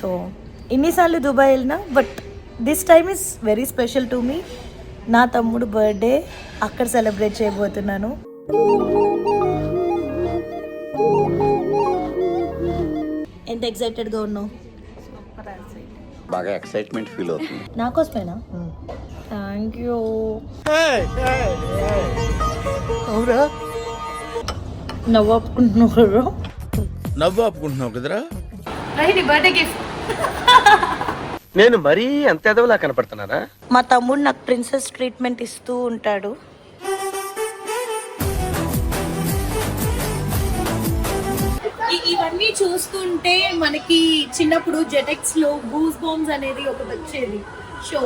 So ఇన్నిసార్లు Dubai వెళ్ళినా but this time is very special to me. నా తమ్ముడు బర్త్డే అక్కడ సెలబ్రేట్ చేయబోతున్నాను. ఎంత ఎక్సైటెడ్గా ఉన్నావు? బాగా ఎక్సైట్మెంట్ ఫీల్ అవుతుంది. నా కోసమేనా? Thank you. అవురా నవ్వు ఆపుకుంటున్నావు కదా? నవ్వు ఆపుకుంటున్నావు కదరా. నీ బర్త్డే గిఫ్ట్. నేను మరీ అంత ఎదవలా కనపడుతున్నారా? మా తమ్ముడు నాకు ప్రిన్సెస్ ట్రీట్మెంట్ ఇస్తూ ఉంటాడు. ఇవన్నీ చూస్తుంటే మనకి చిన్నప్పుడు జెటెక్స్ లో గూస్ బాంబ్స్ అనేది ఒకటి వచ్చేది షో.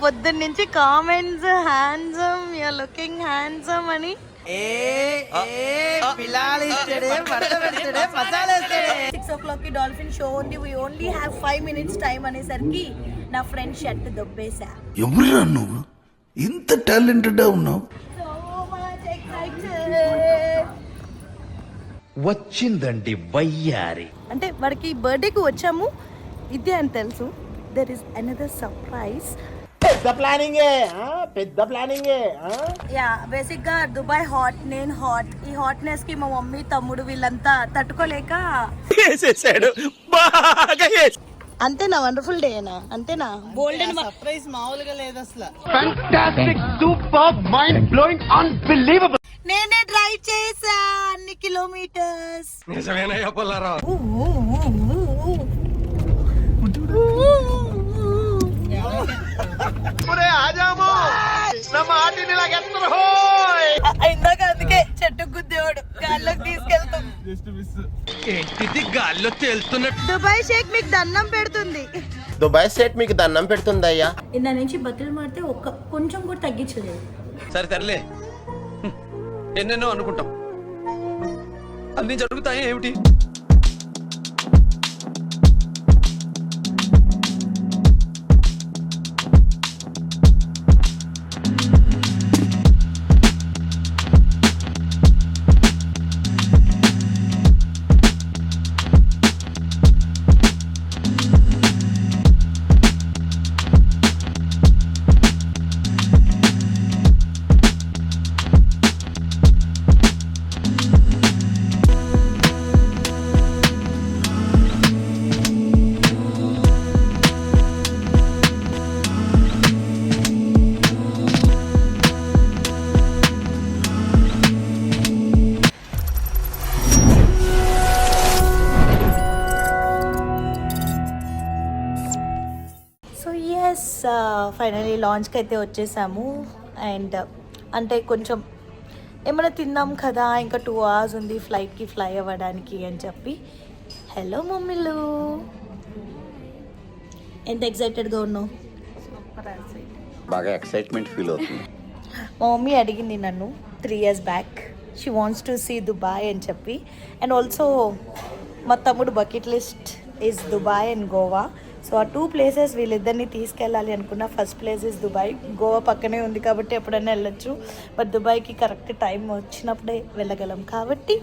పొద్దున్న నుంచి comments handsome, you're looking handsome అని. 6 o'clock కి డాల్ఫిన్ షో ఉంది. We only have 5 minutes time అనేసరికి నా ఫ్రెండ్ షర్ట్ దొబ్బేసా. ఎవరురా నువ్వు ఇంత టాలెంటెడ్ ఉన్నావు? వచ్చిందండి వయ్యారి. అంటే వాడికి బర్త్డేకి వచ్చాము ఇదే అని తెలుసు. There is another surprise. పెద్ద ప్లానింగ్. యా, బేసిక్ గా దుబాయ్ హాట్, నేను హాట్. ఈ హాట్నెస్ కి మా మమ్మీ తమ్ముడు వీళ్ళంతా తట్టుకోలేక అంతేనా? వండర్ఫుల్ డేనా? అంతేనా? బోల్డ్ అండ్ సర్ప్రైజ్ మామూలుగా లేదు అసలు. Fantastic, super, mind blowing, unbelievable. నేనే డ్రైవ్ చేసా అన్ని కిలోమీటర్స్. నిజమేనయ్యా పుల్లారావు? ఇందాక అందుకే చెట్టు గుద్దేవాడు గాల్లోకి తీసుకెళ్తాం. గాల్లో తేలుతున్నట్టు. దుబాయ్ షేక్ మీకు దండం పెడుతుంది. దుబాయ్ స్టేట్ మీకు దండం పెడుతుంది అయ్యా. ఇందా నుంచి బతులు మారితే కొంచెం కూడా తగ్గించలేదు. సరే తరలే, ఎన్నెన్నో అనుకుంటాం, అన్ని జరుగుతాయి ఏమిటి? ఫైనలీ లాంచ్కి అయితే వచ్చేసాము. అండ్ అంటే కొంచెం ఏమైనా తిన్నాం కదా, ఇంకా 2 hours ఉంది ఫ్లైట్కి ఫ్లై అవ్వడానికి అని చెప్పి. హలో మమ్మీలు, ఎంత ఎక్సైటెడ్గా ఉన్నావు? బాగా ఎక్సైట్మెంట్ ఫీల్ అవుతుంది. మా మమ్మీ అడిగింది నన్ను 3 years back, she wants to see Dubai అని చెప్పి. అండ్ ఆల్సో మా తమ్ముడు bucket list is Dubai and Goa. So ఆ 2 places వీళ్ళిద్దరిని తీసుకెళ్ళాలి అనుకున్న. First place is Dubai. Goa పక్కనే ఉంది కాబట్టి ఎప్పుడైనా వెళ్ళొచ్చు, బట్ దుబాయ్కి కరెక్ట్ టైం వచ్చినప్పుడే వెళ్ళగలం కాబట్టి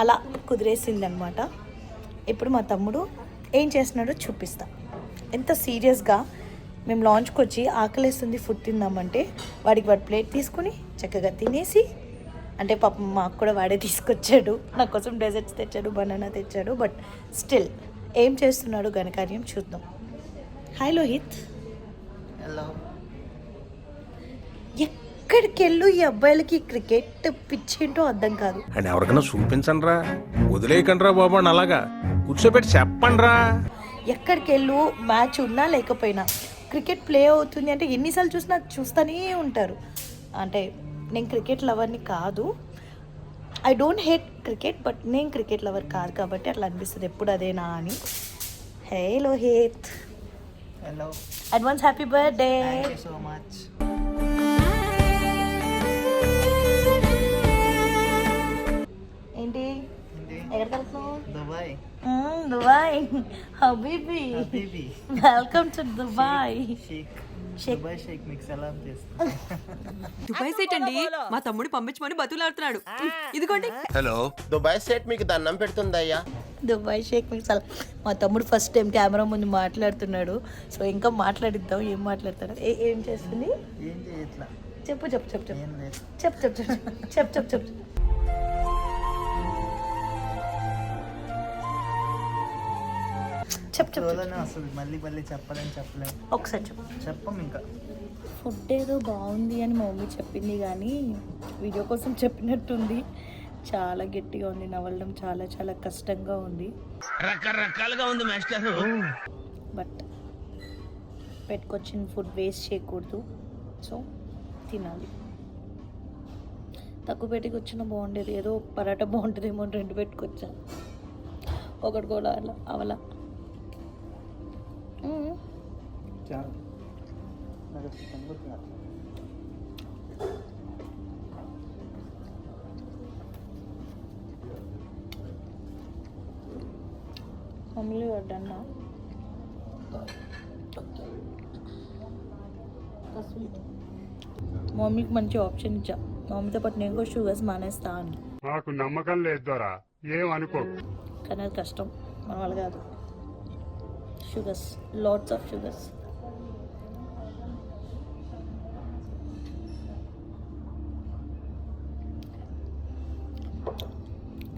అలా కుదిరేసింది అనమాట. ఇప్పుడు మా తమ్ముడు ఏం చేస్తున్నాడో చూపిస్తా. ఎంత సీరియస్గా మేము లాంచ్కి వచ్చి ఆకలేస్తుంది ఫుడ్ తిందామంటే వాడికి వాడి ప్లేట్ తీసుకుని చక్కగా తినేసి, అంటే పాపం మాకు కూడా వాడే తీసుకొచ్చాడు, నా కోసం డెజర్ట్స్ తెచ్చాడు, బనానా తెచ్చాడు. బట్ స్టిల్ ఏం చేస్తున్నాడు ఘనకార్యం చూద్దాం. హాయ్ లోహిత్. హలో. ఎక్కడికి వెళ్ళు ఈ అబ్బాయిలకి క్రికెట్ పిచ్చేంటో అర్థం కాదు. అండ్ ఎవరికైనా చూపించండి రా, వదిలేయకండి రా బాబు అని అలాగా కూర్చోబెట్టి చెప్పండి రా. ఎక్కడికి వెళ్ళు మ్యాచ్ ఉన్నా లేకపోయినా క్రికెట్ ప్లే అవుతుంది అంటే ఎన్నిసార్లు చూసినా చూస్తూనే ఉంటారు. అంటే నేను క్రికెట్ లవర్ని కాదు, I don't hate cricket, but నేను క్రికెట్ లవర్ కాదు కాబట్టి అట్లా అనిపిస్తుంది ఎప్పుడు అదేనా అని. Hey Lohith. Hello. Advance happy birthday. Thank you so much. ఏంటి ఎక్కడికి వెళ్తున్నావు? దుబాయ్. దుబాయ్ హబీబీ. Welcome to Dubai. షేక్ దుబాయ్ షేక్ మీకు సలాం చేస్తా. దుబాయ్ సెట్ అండి మా తమ్ముడు పంపించమని బతులాడుతున్నాడు. ఇదిగోండి. హలో దుబాయ్ సెట్ మీకు దండం పెడుతుందయ్యా. దుబాయ్ షేక్ మీకు చాలా. మా తమ్ముడు ఫస్ట్ టైం కెమెరా ముందు మాట్లాడుతున్నాడు. సో ఇంకా మాట్లాడిద్దాం. ఏం మాట్లాడతాడు? ఏం చేస్తుంది? ఏం చేయట్లా, చెప్పు చెప్పు చెప్పు చెప్పు ఏం లేదు. చెప్పు చెప్పు చెప్పు చెప్పు చెప్పు చెప్పు చెప్పు చెప్పు ఫ్లోలోనే వస్తుంది, మళ్ళీ మళ్ళీ చెప్పాలని చెప్పలేము. ఒకసారి చెప్పు. చెప్పం ఇంకా. ఫుడ్ ఏదో బాగుంది అని మా మమ్మీ చెప్పింది కానీ వీడియో కోసం చెప్పినట్టుంది. చాలా గట్టిగా ఉంది, నవ్వడం చాలా చాలా కష్టంగా ఉంది. రకరకాలుగా ఉంది మాస్టర్. బట్ పెట్టుకొచ్చిన ఫుడ్ వేస్ట్ చేయకూడదు. సో తినాలి. తక్కువ పెట్టుకొచ్చినా బాగుండేది. ఏదో పరాటా బాగుంటుందేమో అని 2 పెట్టుకొచ్చాను. ఒకటి కూడా అలా అవలా. చాలు, నాకు చికెన్ కూడా తినాలి. మమ్మీ వద్దన్నా మమ్మీకి మంచి ఆప్షన్ ఇచ్చా. మమ్మీతో పాటు నేను కూడా షుగర్స్ మానేస్తా అని. నాకు నమ్మకం లేదు దొరా, ఏం అనుకో. కానీ అది కష్టం, మన వాళ్ళు కాదు. Sugars, lots of sugars.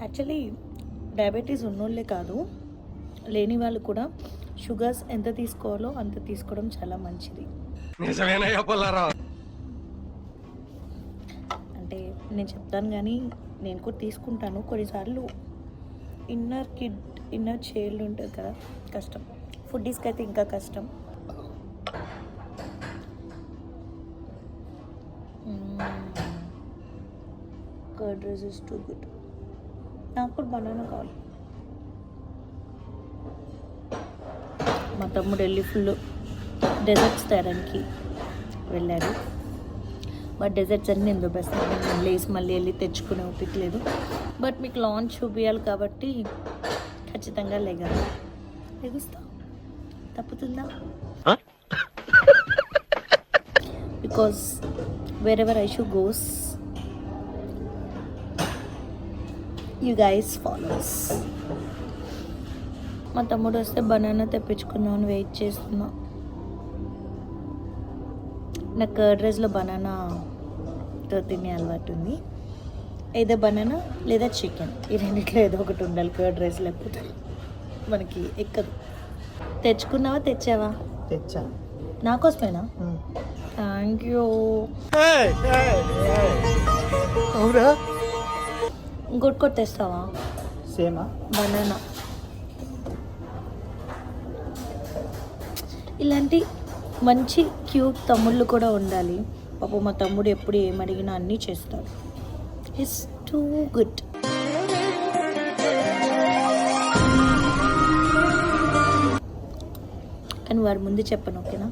Actually diabetes ఉన్నోళ్ళే కాదు, లేని వాళ్ళు కూడా షుగర్స్ ఎంత తీసుకోవాలో అంత తీసుకోవడం చాలా మంచిది. నిజమేనయ్యా పుల్లారావు. అంటే నేను చెప్తాను కానీ నేను కూడా తీసుకుంటాను. కొన్నిసార్లు ఇన్నర్ చైల్డ్ ఉంటుంది కదా, కష్టం. ఫుడ్డీస్కి అయితే ఇంకా కష్టం. Curd rice is too good. నాకు కూడా బనానా కావాలి. మా తమ్ముడు వెళ్ళి ఫుల్ డెజర్ట్స్ తేడానికి వెళ్ళాడు. బట్ డెజర్ట్స్ అన్నీ నేను దుబ్బేస్తాను. నేను లేసి మళ్ళీ వెళ్ళి తెచ్చుకునే ఓపిక లేదు. బట్ మీకు లాంచ్ చూపించాలి కాబట్టి ఖచ్చితంగా లెగుస్తా. తప్పుతుందా? Because wherever Aishu goes you guys follows. మా తమ్ముడు వస్తే బనానా తెప్పించుకుందామని వెయిట్ చేస్తున్నా. నాకు కర్డ్ రైస్లో బనానాతో తినే అలవాటు ఉంది. ఏదో బనానా లేదా చికెన్, ఈ రెండిట్లో ఏదో ఒకటి ఉండాలి కర్డ్ రైస్, లేకపోతే మనకి ఎక్కదు. తెచ్చుకున్నావా? తెచ్చావా? తెచ్చా. నాకోసమేనా? Thank you. అవునా? ఇంకోటి కూడా తెస్తావా? సేమా? బనానా. ఇలాంటి మంచి క్యూట్ తమ్ముళ్ళు కూడా ఉండాలి. పాపం మా తమ్ముడు ఎప్పుడు ఏమడిగినా అన్నీ చేస్తాడు. It's too good. కానీ వాడి ముందు చెప్పను, ఓకేనా?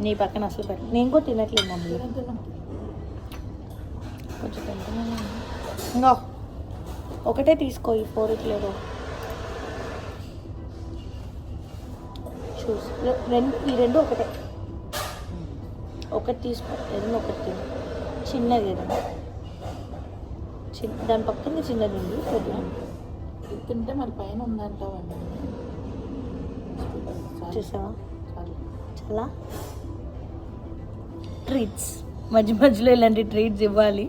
నీ పక్కన అసలు పెట్టు. నేను కూడా తినట్లేదు మమ్మీ. కొంచెం తింటున్నాను. ఇంకా ఒకటే తీసుకో, ఈ పోరిట్లేదు. చూసి ఈ రెండు ఒకటే. ఒకటి తీసుకో, ఏదైనా ఒకటి తిను. చిన్నది ఏదైనా దాని పక్కన చిన్నది ఉంది. కొద్దిగా తింటే మరి పైన ఉందంటావండి. చూసావా? చాలా ట్రీట్స్ మధ్య మధ్యలో ఇలాంటి ట్రీట్స్ ఇవ్వాలి,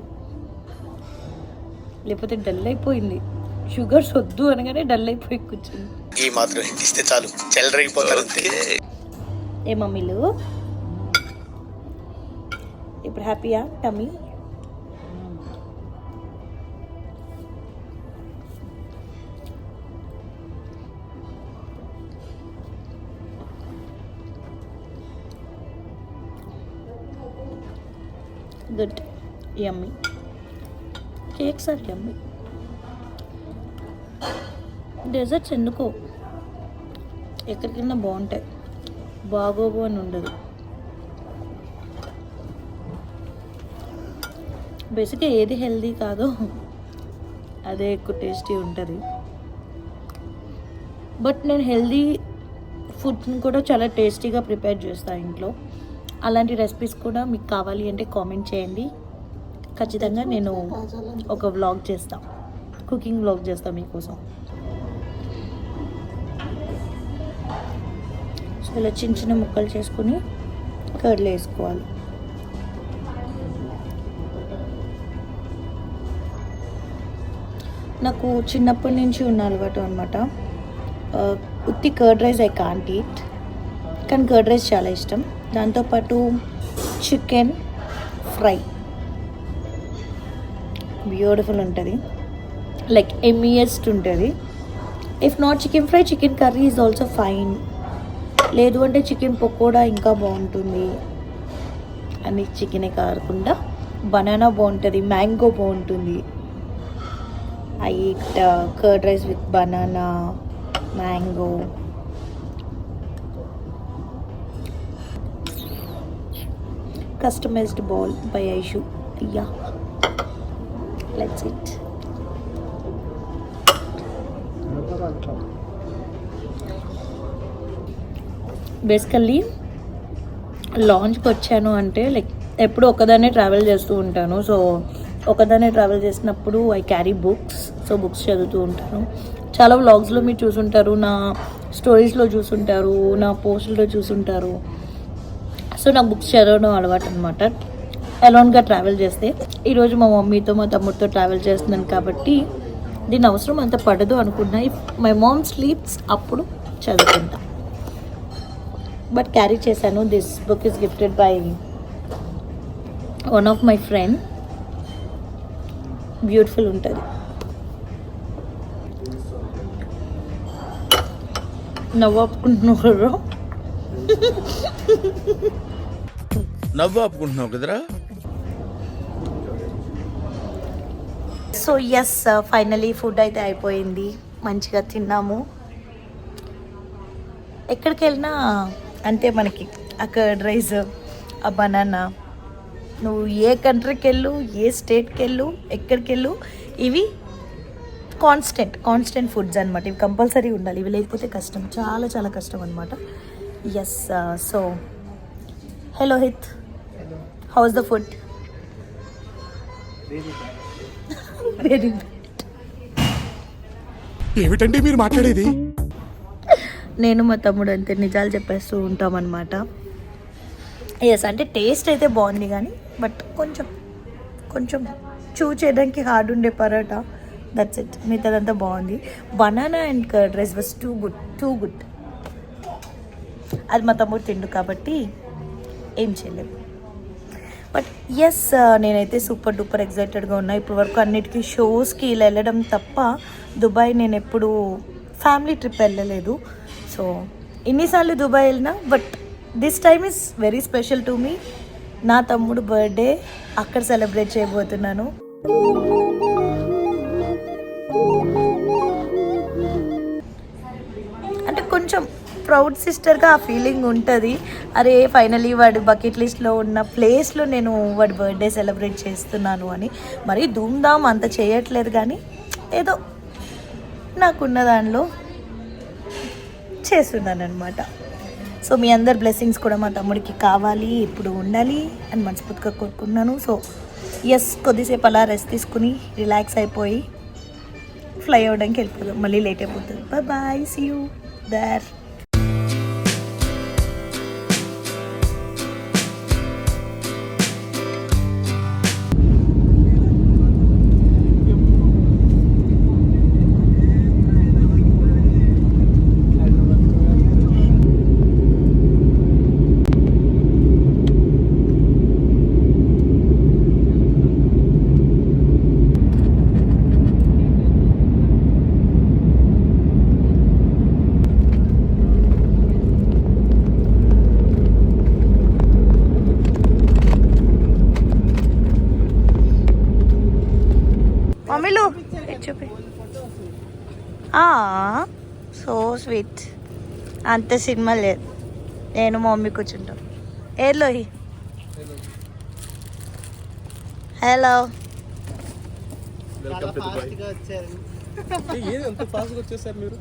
లేకపోతే డల్ అయిపోయింది. షుగర్స్ వద్దు అనగానే డల్ అయిపోయి కూర్చుంది. ఈ మాత్రం ఇస్తే చాలు, చెల్లరగిపోతారు. ఏ మమ్మీలు ఇప్పుడు హ్యాపీయా tummy? Good, yummy. Cakes are yummy. Desserts ఎందుకో ఎక్కడికైనా బాగుంటాయి, బాగోబో అని ఉండదు. బేసిక్గా ఏది హెల్దీ కాదో అదే ఎక్కువ టేస్టీ ఉంటుంది. బట్ నేను హెల్దీ ఫుడ్ని కూడా చాలా టేస్టీగా ప్రిపేర్ చేస్తాను ఇంట్లో. అలాంటి రెసిపీస్ కూడా మీకు కావాలి అంటే కామెంట్ చేయండి. ఖచ్చితంగా నేను ఒక వ్లాగ్ చేస్తాను, కుకింగ్ వ్లాగ్ చేస్తాను మీకోసం. సో ఇలా చిన్న చిన్న ముక్కలు చేసుకుని కర్డ్లో వేసుకోవాలి. నాకు చిన్నప్పటి నుంచి ఉన్న అలవాటు అనమాట. ఉత్తి curd rice I can't eat, కానీ కర్డ్ రైస్ చాలా ఇష్టం. దాంతోపాటు చికెన్ ఫ్రై బ్యూటిఫుల్ ఉంటుంది, లైక్ ఎమ్మియెస్ట్ ఉంటుంది. If not chicken fry, chicken curry is also fine. లేదు అంటే చికెన్ పకోడా ఇంకా బాగుంటుంది. అని చికెనే కాకుండా బనానా బాగుంటుంది, మ్యాంగో బాగుంటుంది. I eat curd rice with banana, mango. Customized bowl by Aishu. Yeah, let's eat. Basically లాంచ్కి వచ్చాను అంటే లైక్ ఎప్పుడు ఒకదాన్నే ట్రావెల్ చేస్తూ ఉంటాను. సో ఒకదాన్నే ట్రావెల్ చేసినప్పుడు I carry books. So books చదువుతూ ఉంటాను. చాలా వ్లాగ్స్లో మీరు చూసుంటారు, నా స్టోరీస్లో చూసుంటారు, నా పోస్టుల్లో చూసుంటారు. సో నాకు బుక్స్ చదవడం అలవాటు అనమాట, అలోన్గా ట్రావెల్ చేస్తే. ఈరోజు మా మమ్మీతో మా తమ్ముడితో ట్రావెల్ చేస్తున్నాను కాబట్టి దీని అవసరం అంత పడదు అనుకున్నా. ఇఫ్ మై మామ్ స్లీప్స్ అప్పుడు చదువుకుంటా. బట్ క్యారీ చేశాను. This book is gifted by one of my friend. Beautiful ఉంటుంది. నవ్వు ఆపుకుంటున్నారు. నవ్వు ఆపుకుంటున్నావు కదరా. సో ఎస్, ఫైనలీ ఫుడ్ అయితే అయిపోయింది. మంచిగా తిన్నాము. ఎక్కడికి వెళ్ళినా అంతే మనకి ఆ కర్డ్ రైస్, ఆ బనానా. నువ్వు ఏ కంట్రీకి వెళ్ళు, ఏ స్టేట్కి వెళ్ళు, ఎక్కడికి వెళ్ళు, ఇవి కాన్స్టెంట్ ఫుడ్స్ అనమాట. ఇవి కంపల్సరీ ఉండాలి. ఇవి లేకపోతే కష్టం, చాలా చాలా కష్టం అనమాట. Yes, so hello Hith, how's the food? Very good. ఏమిటండి మీరు మాట్లాడేది? నేను మా తమ్ముడు అంతే నిజాలు చెప్పేస్తూ ఉంటాం అనమాట. ఎస్, అంటే టేస్ట్ అయితే బాగుంది కానీ బట్ కొంచెం చూ చేయడానికి హార్డ్ ఉండే పరోటా, దట్స్ ఇట్. మిగతాదంతా బాగుంది. Banana and curd rice was too good. అది మా తమ్ముడు తిండు కాబట్టి ఏం చేయలేము. బట్ ఎస్, నేనైతే సూపర్ డూపర్ ఎక్సైటెడ్గా ఉన్నా. ఇప్పటి వరకు అన్నిటికీ షోస్కి ఇలా వెళ్ళడం తప్ప దుబాయ్ నేను ఎప్పుడు ఫ్యామిలీ ట్రిప్ వెళ్ళలేదు. సో ఇన్నిసార్లు దుబాయ్ వెళ్ళినా, but this time is very special to me. నా తమ్ముడు బర్త్డే అక్కడ సెలబ్రేట్ చేయబోతున్నాను. అంటే కొంచెం ప్రౌడ్ సిస్టర్గా ఆ ఫీలింగ్ ఉంటుంది. అరే ఫైనలీ వాడి బకెట్ లిస్ట్లో ఉన్న ప్లేస్లో నేను వాడి బర్త్డే సెలబ్రేట్ చేస్తున్నాను అని. మరి ధూమ్ధామ్ అంత చేయట్లేదు కానీ ఏదో నాకున్న దానిలో చేస్తున్నాను అనమాట. సో మీ అందరి బ్లెస్సింగ్స్ కూడా మా తమ్ముడికి కావాలి, ఇప్పుడు ఉండాలి అని మనస్ఫూర్తిగా కోరుకున్నాను. సో ఎస్, కొద్దిసేపు అలా రెస్ట్ తీసుకుని రిలాక్స్ అయిపోయి ఫ్లై అవ్వడానికి వెళ్ళిపోదాం. మళ్ళీ లేట్ అయిపోతుంది. Bye, see you there. మమ్మీలు చూపి. So sweet. అంత సినిమా లేదు, నేను మా మమ్మీ కూర్చుంటాం. ఏలో హలో, ఎంత ఫాస్ట్గా వచ్చేసారు మీరు.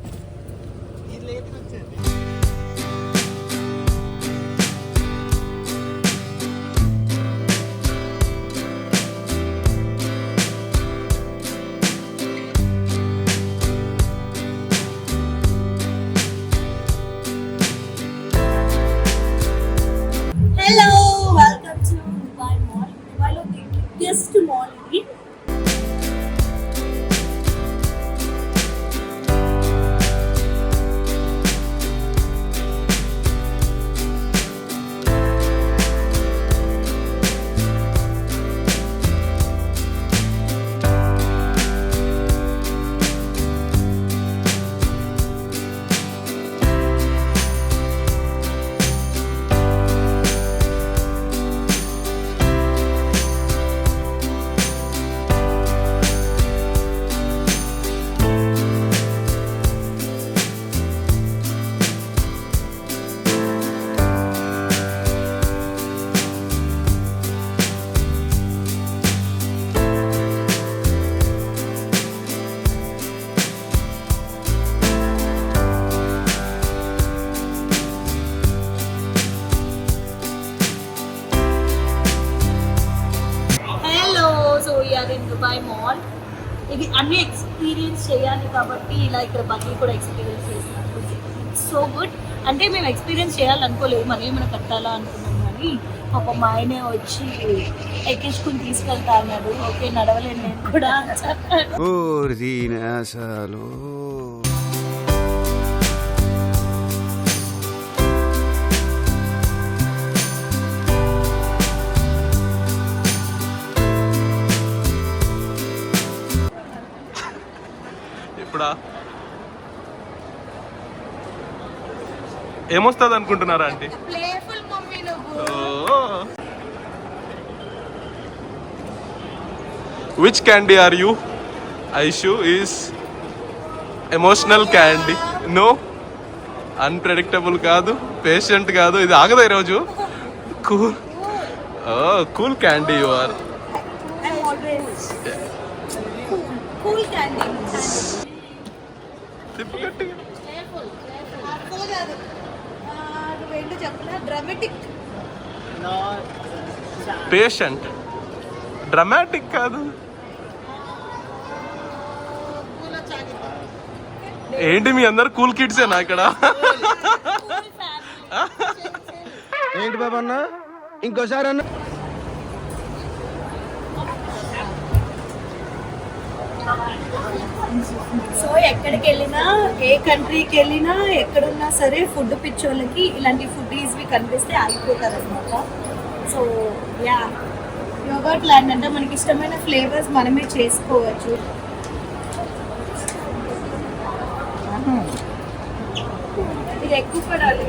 We're in Dubai mall. ఇది అన్ని ఎక్స్పీరియన్స్ చేయాలి కాబట్టి ఇలా ఇక్కడ బట్టలు కూడా ఎక్స్పీరియన్స్ చేసినట్టు సో గుడ్. అంటే మేము ఎక్స్పీరియన్స్ చేయాలనుకోలేదు, మనం ఏమైనా కట్టాలా అనుకున్నాం కానీ పాప మా ఆయనే వచ్చి ఎక్కించుకుని తీసుకెళ్తా అన్నాడు. ఓకే నడవలేను నేను కూడా అని చెప్పాడు. ఇప్పుడా ఏమొస్తుంది అనుకుంటున్నారా ఆంటీ? ప్లేఫుల్ మమ్మీ నువ్వు. Which candy are you? Aishu is emotional candy. No, unpredictable కాదు, పేషెంట్ కాదు, ఇది ఆగదా ఈరోజు. Cool cool candy you are. I'm always cool candy. తిప్పు గట్టిగా. అసలు కాదు, నువ్వేంటో చెప్పనా, డ్రామాటిక్. పేషెంట్, డ్రమాటిక్ కాదు. ఏంటి మీ అందరు కూల్ కిడ్సేనా ఇక్కడ? ఏంటి బాబా అన్న ఇంకోసారి అన్న. సో ఎక్కడికి వెళ్ళినా, ఏ కంట్రీకి వెళ్ళినా, ఎక్కడున్నా సరే ఫుడ్ పిచ్చోళ్ళకి ఇలాంటి ఫుడ్ ఈజీ కనిపిస్తే ఆగిపోతారు అనమాట. సో యా, యోగర్ట్ ల్యాండ్ అంటే మనకి ఇష్టమైన ఫ్లేవర్స్ మనమే చేసుకోవచ్చు. ఇది ఎక్కువ పడాలి.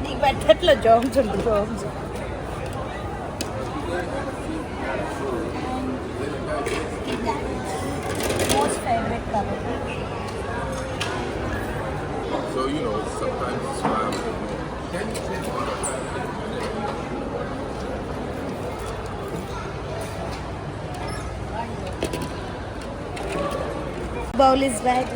నీకు పెట్టట్లో జామ్స్ ఉంటుంది, జామ్స్. మోస్ట్ ఫేవరెట్ కాబట్టి bowl is ready.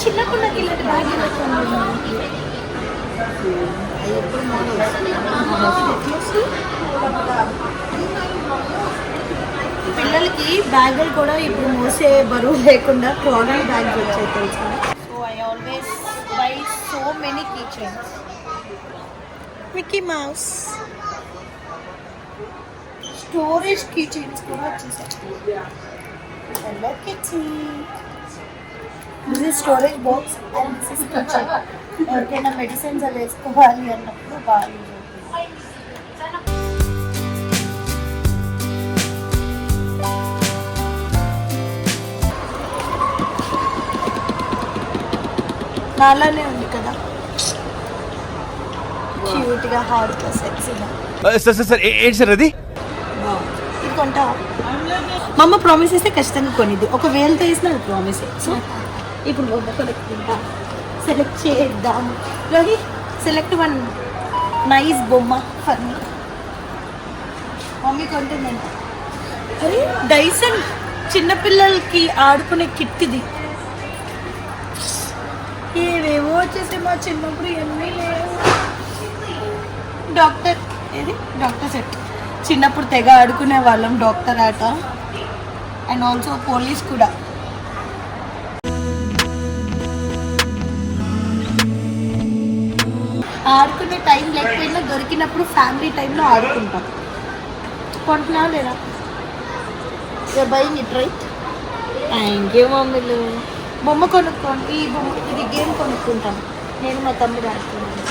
చిన్నప్పుడు నాకు ఇలాంటి బ్యాగ్ పిల్లలకి బ్యాగులు కూడా ఇప్పుడు మోసే బరువు లేకుండా ట్రాలీ బ్యాగ్స్ వచ్చాయి తెలుసా. So I always buy so many key chains. Mickey Mouse storage key chains కూడా వచ్చేసాయి. Hello kidsy, this is storage box and this is kitchen. ఎవరికైనా మెడిసిన్స్ అవి వేసుకోవాలి అన్నప్పుడు బాగా యూజ్ అవుతుంది. నాలానే ఉంది కదా, క్యూట్గా, హార్డ్గా, సెక్సీగా. సార్ ఏంటి సార్ అది? ఇది కొంటావా? మా అమ్మ ప్రామిస్ చేస్తే ఖచ్చితంగా కొనిద్ది. ఒక వేలతో వేసిన అది ప్రామిస్. సో ఇప్పుడు బొమ్మ సెలెక్ట్ చేద్దాం. లోకి సెలెక్ట్ వన్ నైస్ బొమ్మ ఫర్ మీ. మమ్మీ కొంటుందంట. అరే డైసన్ చిన్నపిల్లలకి ఆడుకునే కిట్ ఇది. ఏవేవో వచ్చేసి మా చిన్నప్పుడు ఎన్ని లేవు. డాక్టర్ ఏది డాక్టర్ సెట్ చిన్నప్పుడు తెగ ఆడుకునే వాళ్ళం, డాక్టర్ ఆట. అండ్ ఆల్సో పోలీస్ కూడా. ఆడుకునే టైం లేకపోయినా దొరికినప్పుడు ఫ్యామిలీ టైంలో ఆడుకుంటాం. కొంటున్నా లేదా? Buying it right. Thank you మమ్మీలు. బొమ్మ కొనుక్కోండి, ఈ బొమ్మ ఇది గేమ్ కొనుక్కుంటాం. నేను మా తమ్ముడు ఆడుతున్నాను.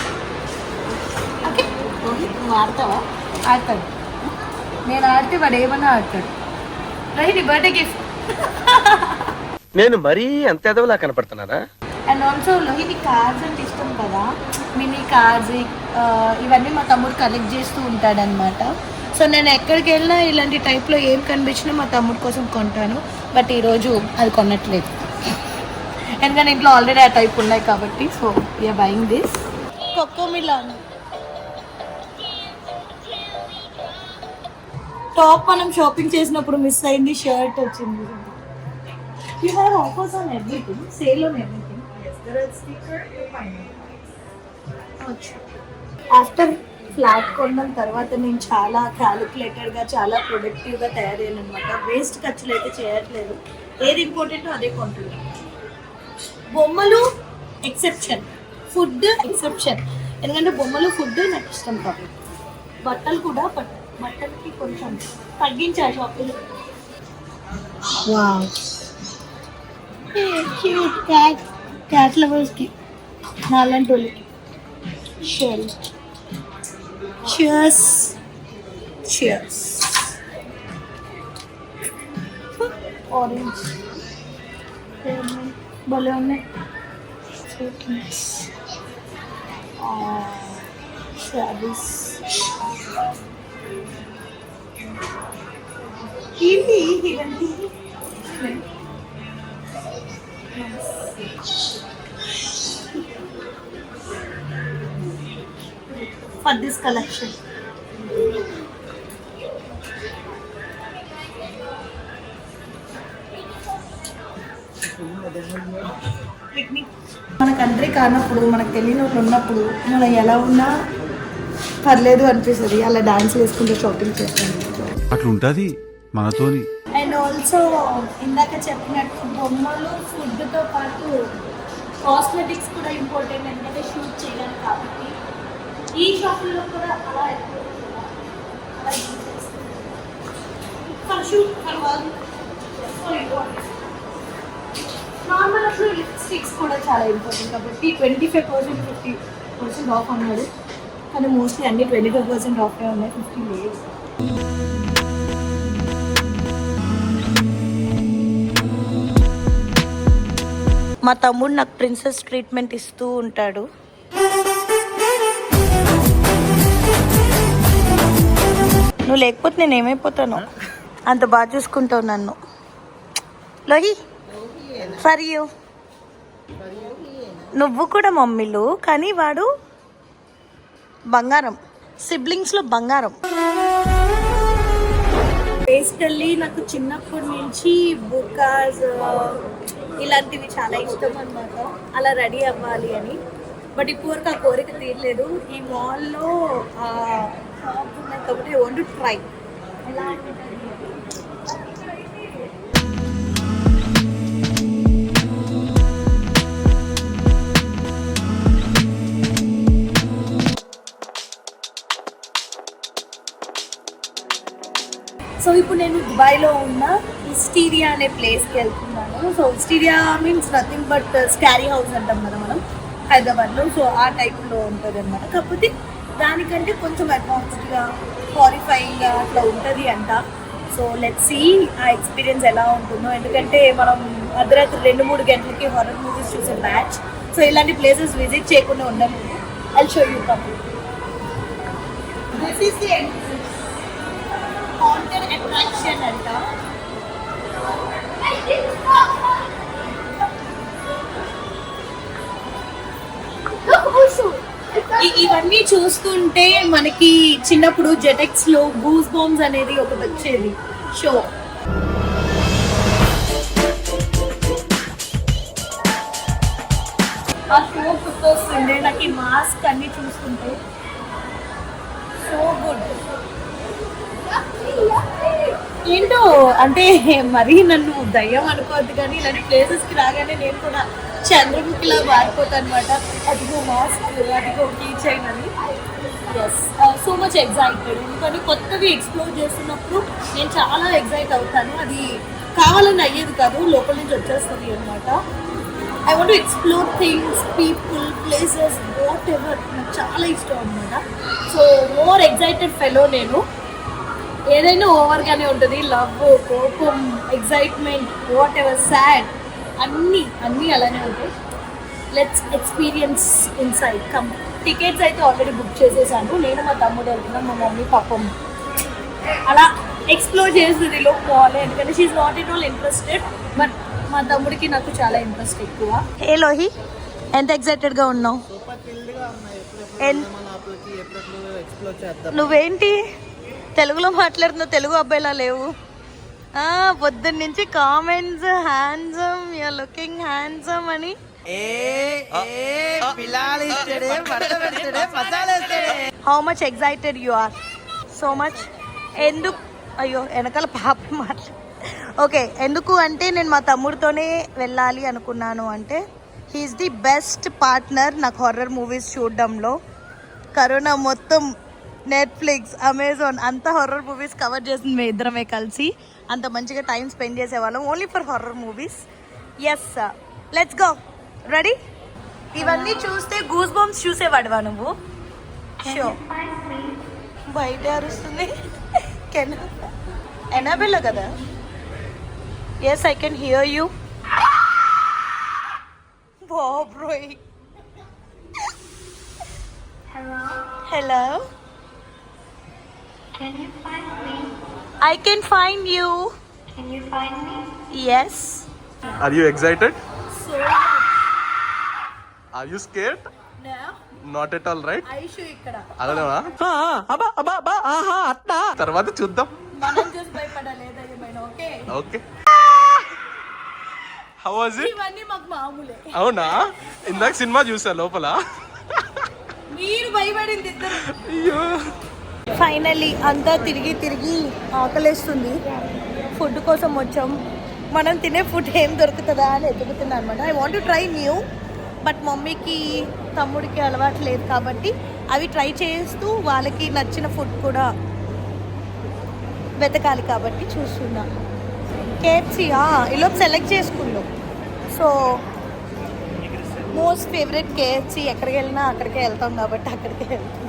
ఓకే, నువ్వు ఆడతావా? ఆడతాడు. నేను ఆడితే వాడు ఏమన్నా ఆడతాడు. Right, birthday gift. నేను మరీ అంత ఎదవలా కనపడుతున్నారా? అండ్ ఆల్సో లోహిని కార్డ్స్ అంటే ఇష్టం కదా, మినీ కార్డ్స్ ఇవన్నీ మా తమ్ముడు కలెక్ట్ చేస్తూ ఉంటాడనమాట. సో నేను ఎక్కడికి వెళ్ళినా ఇలాంటి టైప్లో ఏం కనిపించినా మా తమ్ముడు కోసం కొంటాను. బట్ ఈరోజు అది కొనట్లేదు, ఎందుకంటే ఇంట్లో ఆల్రెడీ ఆ టైప్ ఉన్నాయి కాబట్టి. So we're buying this Coco Milan top. మనం షాపింగ్ చేసినప్పుడు మిస్ అయింది, షర్ట్ వచ్చింది. You have offers on everything, sale on everything. After flat కొనడం తర్వాత నేను చాలా క్యాలిక్యులేటెడ్గా, చాలా ప్రొడక్టివ్గా తయారయ్యాను అనమాట. వేస్ట్ ఖర్చులు అయితే చేయట్లేదు, ఏది ఇంపార్టెంటో అదే కొంటున్నాను. బొమ్మలు ఎక్సెప్షన్, ఫుడ్ ఎక్సెప్షన్, ఎందుకంటే బొమ్మలు ఫుడ్ నాకు ఇష్టం కాబట్టి. బట్టలు కూడా, బట్టలకి కొంచెం తగ్గించా shopping. Wow, cute cat, cat లవర్స్కి, నాలాంటి వాళ్ళకి. Shell, cheers, cheers. Orange, భలే ఉన్నాయి. స్వీట్నెస్, షాబీస్. ఏంటి ఇవన్నీ? For this collection, మన కంట్రీ కానప్పుడు, మనకు తెలియని వాళ్ళు ఉన్నప్పుడు మనం ఎలా ఉన్నా పర్లేదు అనిపిస్తుంది. అలా డాన్స్ వేసుకుంటూ షాపింగ్ చేస్తాను. అట్లుంటది మనతోని. అండ్ ఆల్సో ఇందాక చెప్పినట్టు బొమ్మలు, ఫుడ్తో పాటు కాస్మెటిక్స్ కూడా ఇంపార్టెంట్, ఎందుకంటే షూట్ చేయాలి కాబట్టి. ఈ షాపుల్లో కూడా అలా నార్మల్ అప్పుడు లిప్స్టిక్స్ కూడా చాలా ఇంపార్టెంట్ కాబట్టి 25%, 50% ఆఫ్ అన్నాడు. కానీ మోస్ట్లీ అన్ని 25% ఆఫే ఉన్నాయి, 50 లేదు. మా తమ్ముడు నాకు ప్రిన్సెస్ ట్రీట్మెంట్ ఇస్తూ ఉంటాడు. నువ్వు లేకపోతే నేను ఏమైపోతాను, అంత బాగా చూసుకుంటావు నన్ను. Lohi, for you. నువ్వు కూడా మమ్మీలు, కానీ వాడు బంగారం, సిబ్లింగ్స్లో బంగారం. బేసికల్లీ నాకు చిన్నప్పటి నుంచి బుకాస్ ఇలాంటివి చాలా ఇష్టం అన్నమాట, అలా రెడీ అవ్వాలి అని. బట్ ఇప్పటివరకు ఆ కోరిక తీరలేదు. ఈ మాల్లో షాప్ ఉన్నాయి కాబట్టి ఐ వాంట్ టు ట్రై. ఎలా సో ఇప్పుడు నేను దుబాయ్లో ఉన్న విస్టీరియా అనే ప్లేస్కి వెళ్తున్నాను. So Wisteria means nothing but scary house అంటాం కదా మనం హైదరాబాద్లో. సో ఆ టైప్లో ఉంటుంది అన్నమాట. కాకపోతే దానికంటే కొంచెం అడ్వాన్స్డ్గా, హారిఫైయింగ్గా అట్లా ఉంటుంది అంట. సో లెట్స్ సీ ఆ ఎక్స్పీరియన్స్ ఎలా ఉంటుందో, ఎందుకంటే మనం అర్ధరాత్రి 2-3 గంటలకి హారర్ మూవీస్ చూసే బ్యాచ్. సో ఇలాంటి ప్లేసెస్ విజిట్ చేయకుండా ఉండము. I'll show you complete. This is the haunted attraction అంట. ఇవన్నీ చూస్తుంటే మనకి చిన్నప్పుడు జెటెక్స్ లో గూస్ బాంబ్స్ అనేది ఒకటి వచ్చేది షో. ఆ షో గుర్తొస్తుండే నాకు, ఈ మాస్క్ అన్ని చూస్తుంటే. So good. ఏంటో అంటే మరీ నన్ను దయ్యం అనుకోవద్దు, కానీ ఇలాంటి ప్లేసెస్కి రాగానే నేను కూడా చంద్రముఖిలా మారిపోతాను అనమాట. అదిగో మాస్క్, అదిగో కీ చైన్ అని. Yes, so much excited. ఎందుకంటే కొత్తవి ఎక్స్ప్లోర్ చేస్తున్నప్పుడు నేను చాలా ఎగ్జైట్ అవుతాను. అది కావాలని అయ్యేది కాదు, లోపల నుంచి వచ్చేస్తుంది అనమాట. I want to explore things, people, places, what ever. నాకు చాలా ఇష్టం అనమాట. సో మోర్ ఎగ్జైటెడ్ ఫెలో నేను. ఏదైనా ఓవర్గానే ఉంటుంది. లవ్, కోపం, ఎగ్జైట్మెంట్, వాట్ ఎవర్, సాడ్, అన్నీ అలానే ఉంటాయి. Let's experience inside. Come. Tickets అయితే ఆల్రెడీ బుక్ చేసేసాను. నేను మా తమ్ముడు వెళ్తున్నాం. మా మమ్మీ పాపం అలా ఎక్స్ప్లోర్ చేస్తుంది లోపు పోవాలి, ఎందుకంటే she's not at all interested. But మా తమ్ముడికి నాకు చాలా ఇంట్రెస్ట్ ఎక్కువ. ఏ లోహి, ఎంత ఎక్సైటెడ్గా ఉన్నావు? నువ్వేంటి తెలుగులో మాట్లాడుతున్నావు? తెలుగు అబ్బాయిలా లేవు. పొద్దున్న నుంచి comments, handsome, you're looking handsome అని. How much excited you are? So much. ఎందుకు? అయ్యో వెనకాల పాప మాట్లాడు. ఓకే, ఎందుకు అంటే నేను మా తమ్ముడితోనే వెళ్ళాలి అనుకున్నాను. అంటే హీఈస్ ది బెస్ట్ పార్ట్నర్ నాకు హారర్ మూవీస్ చూడడంలో. కరోనా మొత్తం నెట్ఫ్లిక్స్, అమెజాన్ అంతా హారర్ మూవీస్ కవర్ చేసింది మేము ఇద్దరమే కలిసి. అంత మంచిగా టైం స్పెండ్ చేసేవాళ్ళం only for horror movies. Yes, let's go. Ready? ఇవన్నీ చూస్తే గూస్ బంప్స్ చూసేవాడువా నువ్వు? షో బయట అరుస్తుంది. ఎనాబెల్ల కదా? Yes, I can hear you. బాబ్రోయ్. Hello. Can you find me? I can find you. Can you find me? Yes. Are you excited? So. Are you scared? No. Not at all, right? Aishu ఇక్కడ. అదనవా? తర్వాత చూద్దాం. మనం చూసి భయపడలేదా ఏమైనా? Okay. Okay. How was it? ఇవన్నీ మాకు మామూలే. అవునా? ఇందాక సినిమా చూసా లోపల. మీరు భయపడింది ఇద్దరు. అయ్యో. ఫైనల్లీ అంతా తిరిగి ఆకలేస్తుంది. ఫుడ్ కోసం వచ్చాం. మనం తినే ఫుడ్ ఏం దొరుకుతుందా అని ఎదుగుతున్నాను అనమాట. I want to try new, but మమ్మీకి తమ్ముడికి అలవాటు లేదు కాబట్టి అవి ట్రై చేస్తూ వాళ్ళకి నచ్చిన ఫుడ్ కూడా వెతకాలి కాబట్టి చూస్తున్నా. కేఎఫ్సీ ఈలోపు సెలెక్ట్ చేసుకున్నాం. So most favourite KFC. ఎక్కడికి వెళ్ళినా అక్కడికే వెళ్తాం కాబట్టి అక్కడికే వెళ్తాం.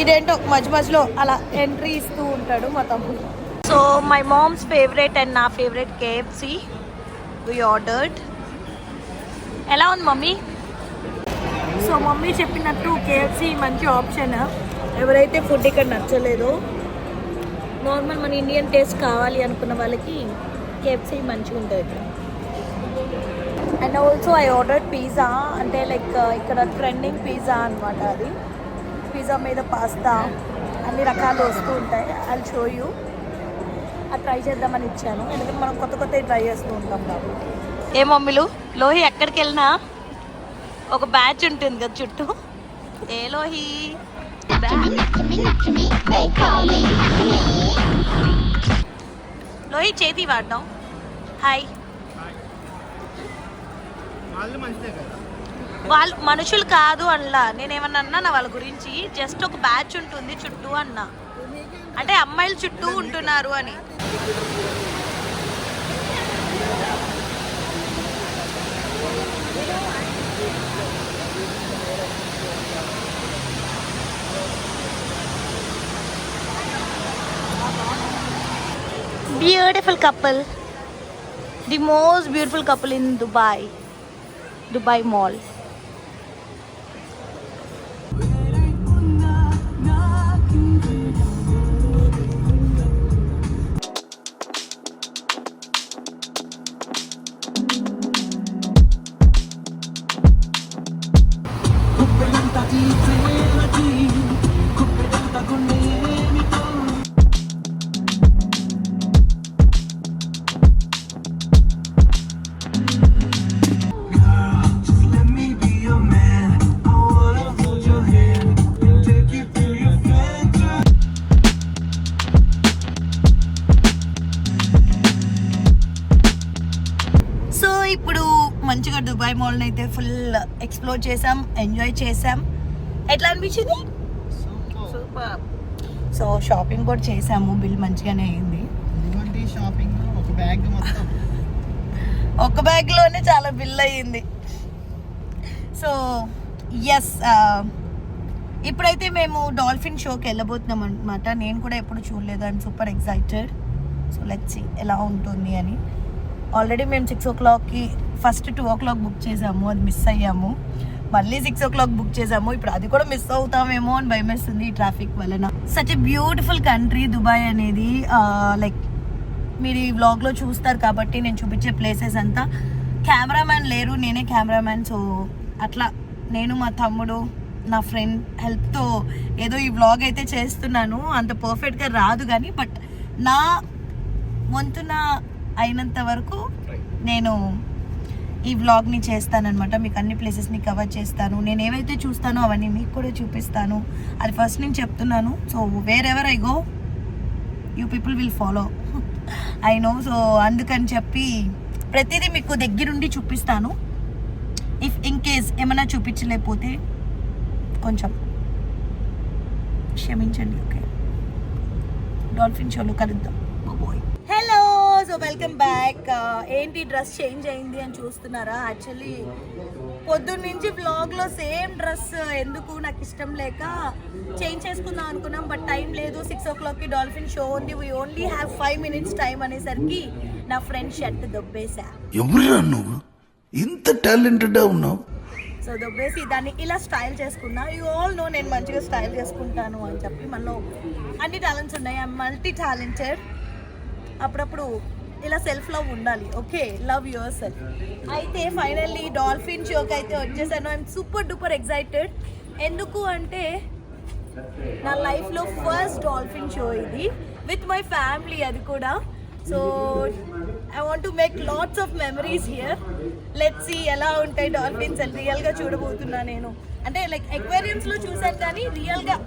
ఇదేంటో మధ్యలో అలా ఎంట్రీ ఇస్తూ ఉంటాడు మా తమ్ముడు. So my mom's favourite and నా ఫేవరెట్ కేఎఫ్సీ వి ఆర్డర్డ్. ఎలా ఉంది మమ్మీ? సో మమ్మీ చెప్పినట్టు కేఎఫ్సీ మంచి ఆప్షన్. ఎవరైతే ఫుడ్ ఇక్కడ నచ్చలేదో, నార్మల్ మన ఇండియన్ టేస్ట్ కావాలి అనుకున్న వాళ్ళకి కేఎఫ్సీ మంచిగా ఉంటుంది. And also I ordered pizza. అంటే లైక్ ఇక్కడ ట్రెండింగ్ పిజ్జా అనమాట. అది పిజ్జా మీద పాస్తా అన్ని రకాలు వస్తూ ఉంటాయి. అది షో యూ. అది ట్రై చేద్దామని ఇచ్చాను, ఎందుకంటే మనం కొత్త ట్రై చేస్తూ ఉంటాం కాబట్టి. ఏ మమ్మీలు, లోహి ఎక్కడికి వెళ్ళినా ఒక బ్యాచ్ ఉంటుంది కదా చుట్టూ. ఏ లోహి, లోహి చేతి వాడడం. హాయ్. వాళ్ళు మనుషులు కాదు అన్నా. నేనేమన్నా అన్నా వాళ్ళ గురించి? జస్ట్ ఒక బ్యాచ్ ఉంటుంది చుట్టూ అన్నా. అంటే అమ్మాయిలు చుట్టూ ఉంటున్నారు అని. Beautiful couple. The most beautiful couple in Dubai Mall. మంచిగా దుబాయ్ మాల్ని అయితే ఫుల్ ఎక్స్ప్లోర్ చేసాం, ఎంజాయ్ చేసాం. ఎట్లా అనిపించింది? సూపర్. సో షాపింగ్ కూడా చేసాము. బిల్ మంచిగానే అయింది. షాపింగ్ ఒక బ్యాగ్ మొత్తం ఒక బ్యాగ్లోనే చాలా బిల్ అయ్యింది. సో ఎస్, ఇప్పుడైతే మేము డాల్ఫిన్ షోకి వెళ్ళబోతున్నాం అనమాట. నేను కూడా ఎప్పుడు చూడలేదు, and super excited. So let's see ఎలా ఉంటుంది అని. ఆల్రెడీ మేము 6 o'clockకి ఫస్ట్ 2 o'clock బుక్ చేసాము, అది మిస్ అయ్యాము. మళ్ళీ 6 o'clock బుక్ చేసాము, ఇప్పుడు అది కూడా మిస్ అవుతామేమో అని భయమేస్తుంది ఈ ట్రాఫిక్ వలన. Such a beautiful country Dubai అనేది. లైక్ మీరు ఈ వ్లాగ్లో చూస్తారు కాబట్టి నేను చూపించే ప్లేసెస్ అంతా. కెమెరామ్యాన్ లేరు, నేనే కెమెరామ్యాన్. సో అట్లా నేను మా తమ్ముడు నా ఫ్రెండ్ హెల్ప్తో ఏదో ఈ వ్లాగ్ అయితే చేస్తున్నాను. అంత పర్ఫెక్ట్గా రాదు కానీ, బట్ నా వంతున అయినంత వరకు నేను ఈ వ్లాగ్ని చేస్తానన్నమాట. మీకు అన్ని ప్లేసెస్ని కవర్ చేస్తాను. నేను ఏవైతే చూస్తానో అవన్నీ మీకు కూడా చూపిస్తాను. అది ఫస్ట్ నేను చెప్తున్నాను. So where ever I go you people will follow, I know. So అందుకని చెప్పి ప్రతిదీ మీకు దగ్గరుండి చూపిస్తాను. ఇఫ్ ఇన్ కేస్ ఏమైనా చూపించలేకపోతే కొంచెం క్షమించండి. ఓకే, డాల్ఫిన్ షోలో కలుద్దాం. Hello, so welcome back. ఏంటి డ్రెస్ చేంజ్ అయింది అని చూస్తున్నారా? యాక్చువల్లీ పొద్దున్న నుంచి వ్లాగ్లో సేమ్ డ్రెస్ ఎందుకు నాకు ఇష్టం లేక చేంజ్ చేసుకుందాం అనుకున్నాం, బట్ టైం లేదు. 6 o'clockకి డాల్ఫిన్ షో ఉంది, we only have 5 minutes time అనేసరికి నా ఫ్రెండ్ షర్ట్ దొబ్బేసా. ఎవరురా నువ్వు ఇంత టాలెంటెడ్ ఉన్నావు? సో దొబ్బేసి దాన్ని ఇలా స్టైల్ చేసుకున్నా. యూ ఆల్ నో నేను మంచిగా స్టైల్ చేసుకుంటాను అని చెప్పి. మనలో అన్ని టాలెంట్స్ ఉన్నాయి, ఐఎమ్ మల్టీ టాలెంటెడ్. అప్పుడప్పుడు ఇలా సెల్ఫ్ లవ్ ఉండాలి. Okay, love yourself. అయితే ఫైనల్లీ డాల్ఫిన్ షోకి అయితే వచ్చేసాను. I'm super duper excited. ఎందుకు అంటే నా లైఫ్లో ఫస్ట్ డాల్ఫిన్ షో ఇది, విత్ మై ఫ్యామిలీ, అది కూడా. So I want to make lots of memories here. Let's see ఎలా ఉంటాయి డాల్ఫిన్స్ అని రియల్గా చూడబోతున్నా నేను. అంటే లైక్ ఎక్వేరియంస్లో చూసాను కానీ రియల్గా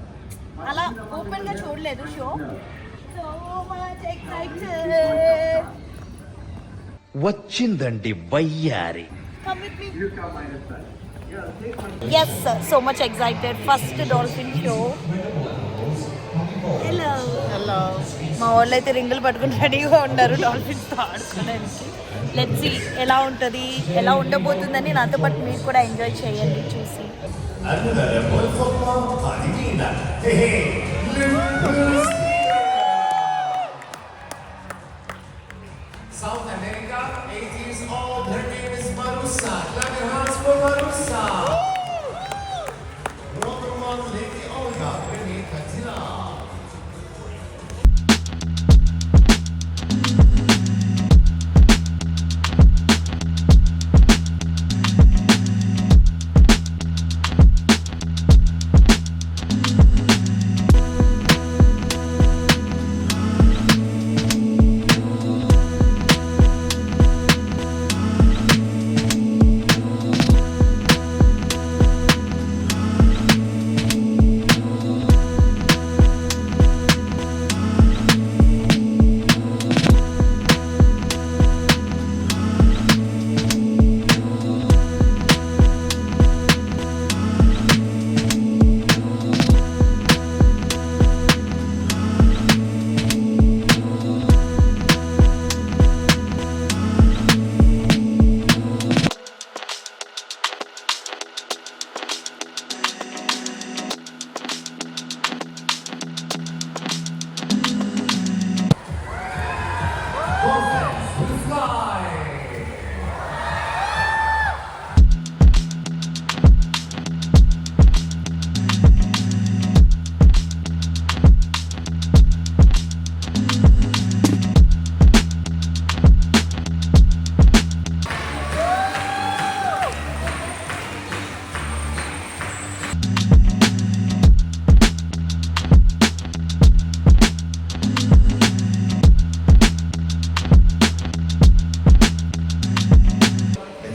అలా ఓపెన్గా చూడలేదు షో. So much excited. వచ్చిందండి వయ్యారి. Come with me. Yes, sir. So much excited. First dolphin show. Hello. Hello. మా వాళ్ళు అయితే రింగులు పట్టుకుని రెడీగా ఉన్నారు డాల్ఫిన్స్తో ఆడుకోవడానికి. లెట్స్ సీ ఎలా ఉంటుంది, ఎలా ఉండబోతుందని నాతో పాటు మీరు కూడా ఎంజాయ్ చేయండి చూసి. South America, 8 years old. Her name is Marusa. Clap your hands for Marusa. Welcome on, Lady Olga. Renee Katina.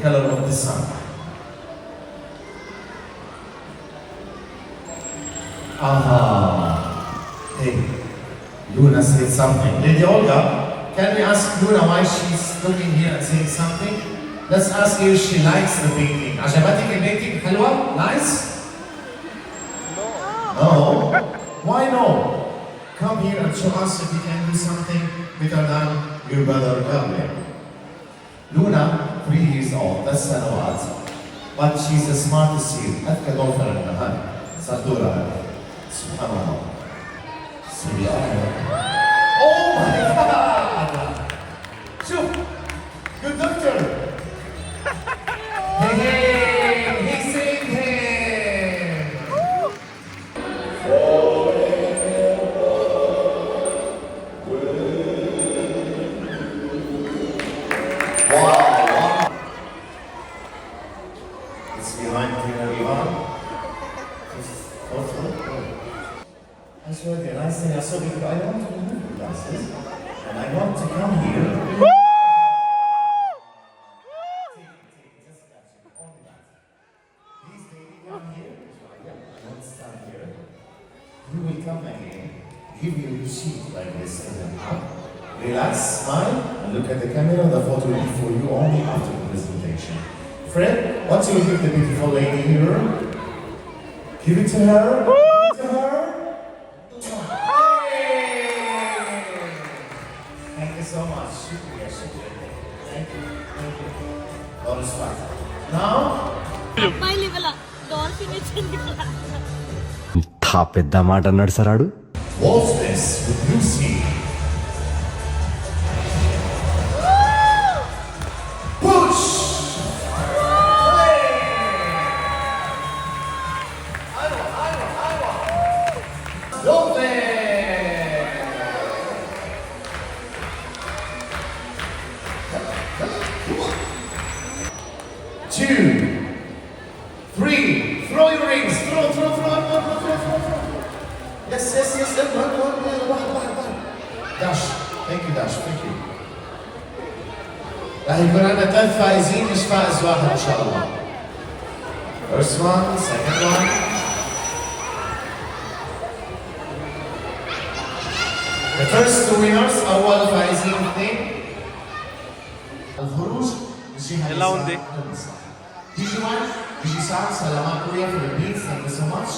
color of the sun. Hey, Luna said something. Lady Olga, can we ask Luna why she's looking here and saying something? Let's ask her if she likes the painting. عجبتك البينتينج حلوة? Nice? No. Why no? Come here and show us if you can do something better than your brother Kamil. Luna, 3 years old, that's Sanawat. But she's the smartest here. أذكى ضوفر النهار. صدورة. سبحان الله. Oh my God! شوف. Good doctor. Hey, he saved him. Wow. It's behind Ivan. I swear to God, I say, I saw you, I want to remove the glasses, and I want to come here. Just touch it, only that. Please, baby, come here. Yeah, I want to stand here. You will come again, give you a sheet like this, and then up. Relax, smile, and look at the camera. The photo will be for you only after the presentation. Fred, what will you give the beautiful lady here? Give it to her. Give it to her. Thank you so much. Shukriya, shukriya. Thank you. Thank you. All respect. Now, పెద్ద మాట అన్నాడు సరాడు. what's this with Lucy? Push! Play! Lovely! 2, 3, throw your rings, throw. Yes. One. Dash, thank you Dash, thank you. راح يكون عندنا 3 فائزين مش فائز واحد إن شاء الله. First one, second one. The first 2 winners أول فائزين 2. الخروج ఎలా ఉంది? Did you sound Salamat Korea Philippines? Thank you so much.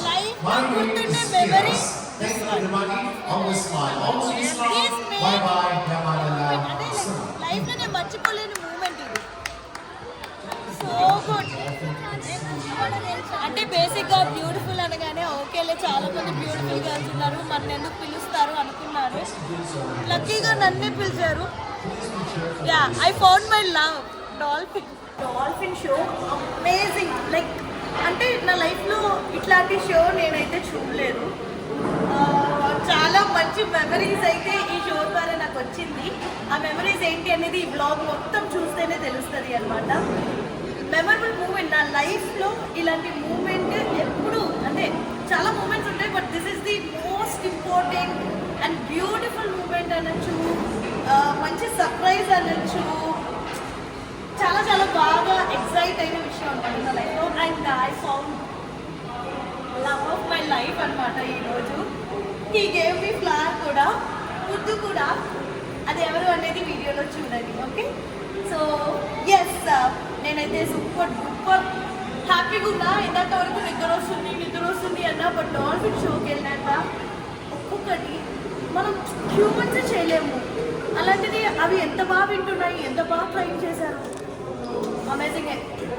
My name is Firas. Thank you everybody. Always smile. Always smile. Bye bye. Yamalala. Life లో నేను మర్చిపోలేని moment ఇది. So good. అంటే basic గా beautiful అనగానే ఓకేలే చాలా మంది బ్యూటిఫుల్ గర్ల్స్ ఉన్నారు, మన ఎందుకు పిలుస్తారు అనుకున్నారు. లక్కీగా నన్నే పిలిచారు. Yeah, I found my love. Dolphin show amazing. Like అంటే నా లైఫ్లో ఇట్లాంటి షో నేనైతే చూడలేదు. చాలా మంచి మెమరీస్ అయితే ఈ షో ద్వారా నాకు వచ్చింది. ఆ మెమరీస్ ఏంటి అనేది ఈ బ్లాగ్ మొత్తం చూస్తేనే తెలుస్తుంది అనమాట. మెమరబుల్ మూమెంట్ నా లైఫ్లో ఇలాంటి మూమెంట్ ఎప్పుడు అంటే చాలా మూమెంట్స్ ఉంటాయి, but this is the most important and beautiful moment అనొచ్చు, మంచి సర్ప్రైజ్ అనొచ్చు. చాలా బాగా ఎక్సైట్ అయిన విషయం అనమాట నా లైఫ్లో. And I found love of my life అనమాట ఈరోజు. హీ గేవ్ మీ ఫ్లవర్ కూడా, ముద్దు కూడా. అది ఎవరు అనేది వీడియోలో చూడండి. ఓకే, సో ఎస్, నేనైతే సూపర్ హ్యాపీగా ఉన్నా. ఇందాక వరకు నిద్ర వస్తుంది అన్నా, బట్ డాల్ఫిన్ షోకి వెళ్ళాక ఒక్కొక్కటి మనం హ్యూమన్స్ చేయలేము. అలాంటిది అవి ఎంత బాగా వింటున్నాయి, ఎంత బాగా ట్రైన్ చేశారు. అమేజింగ్.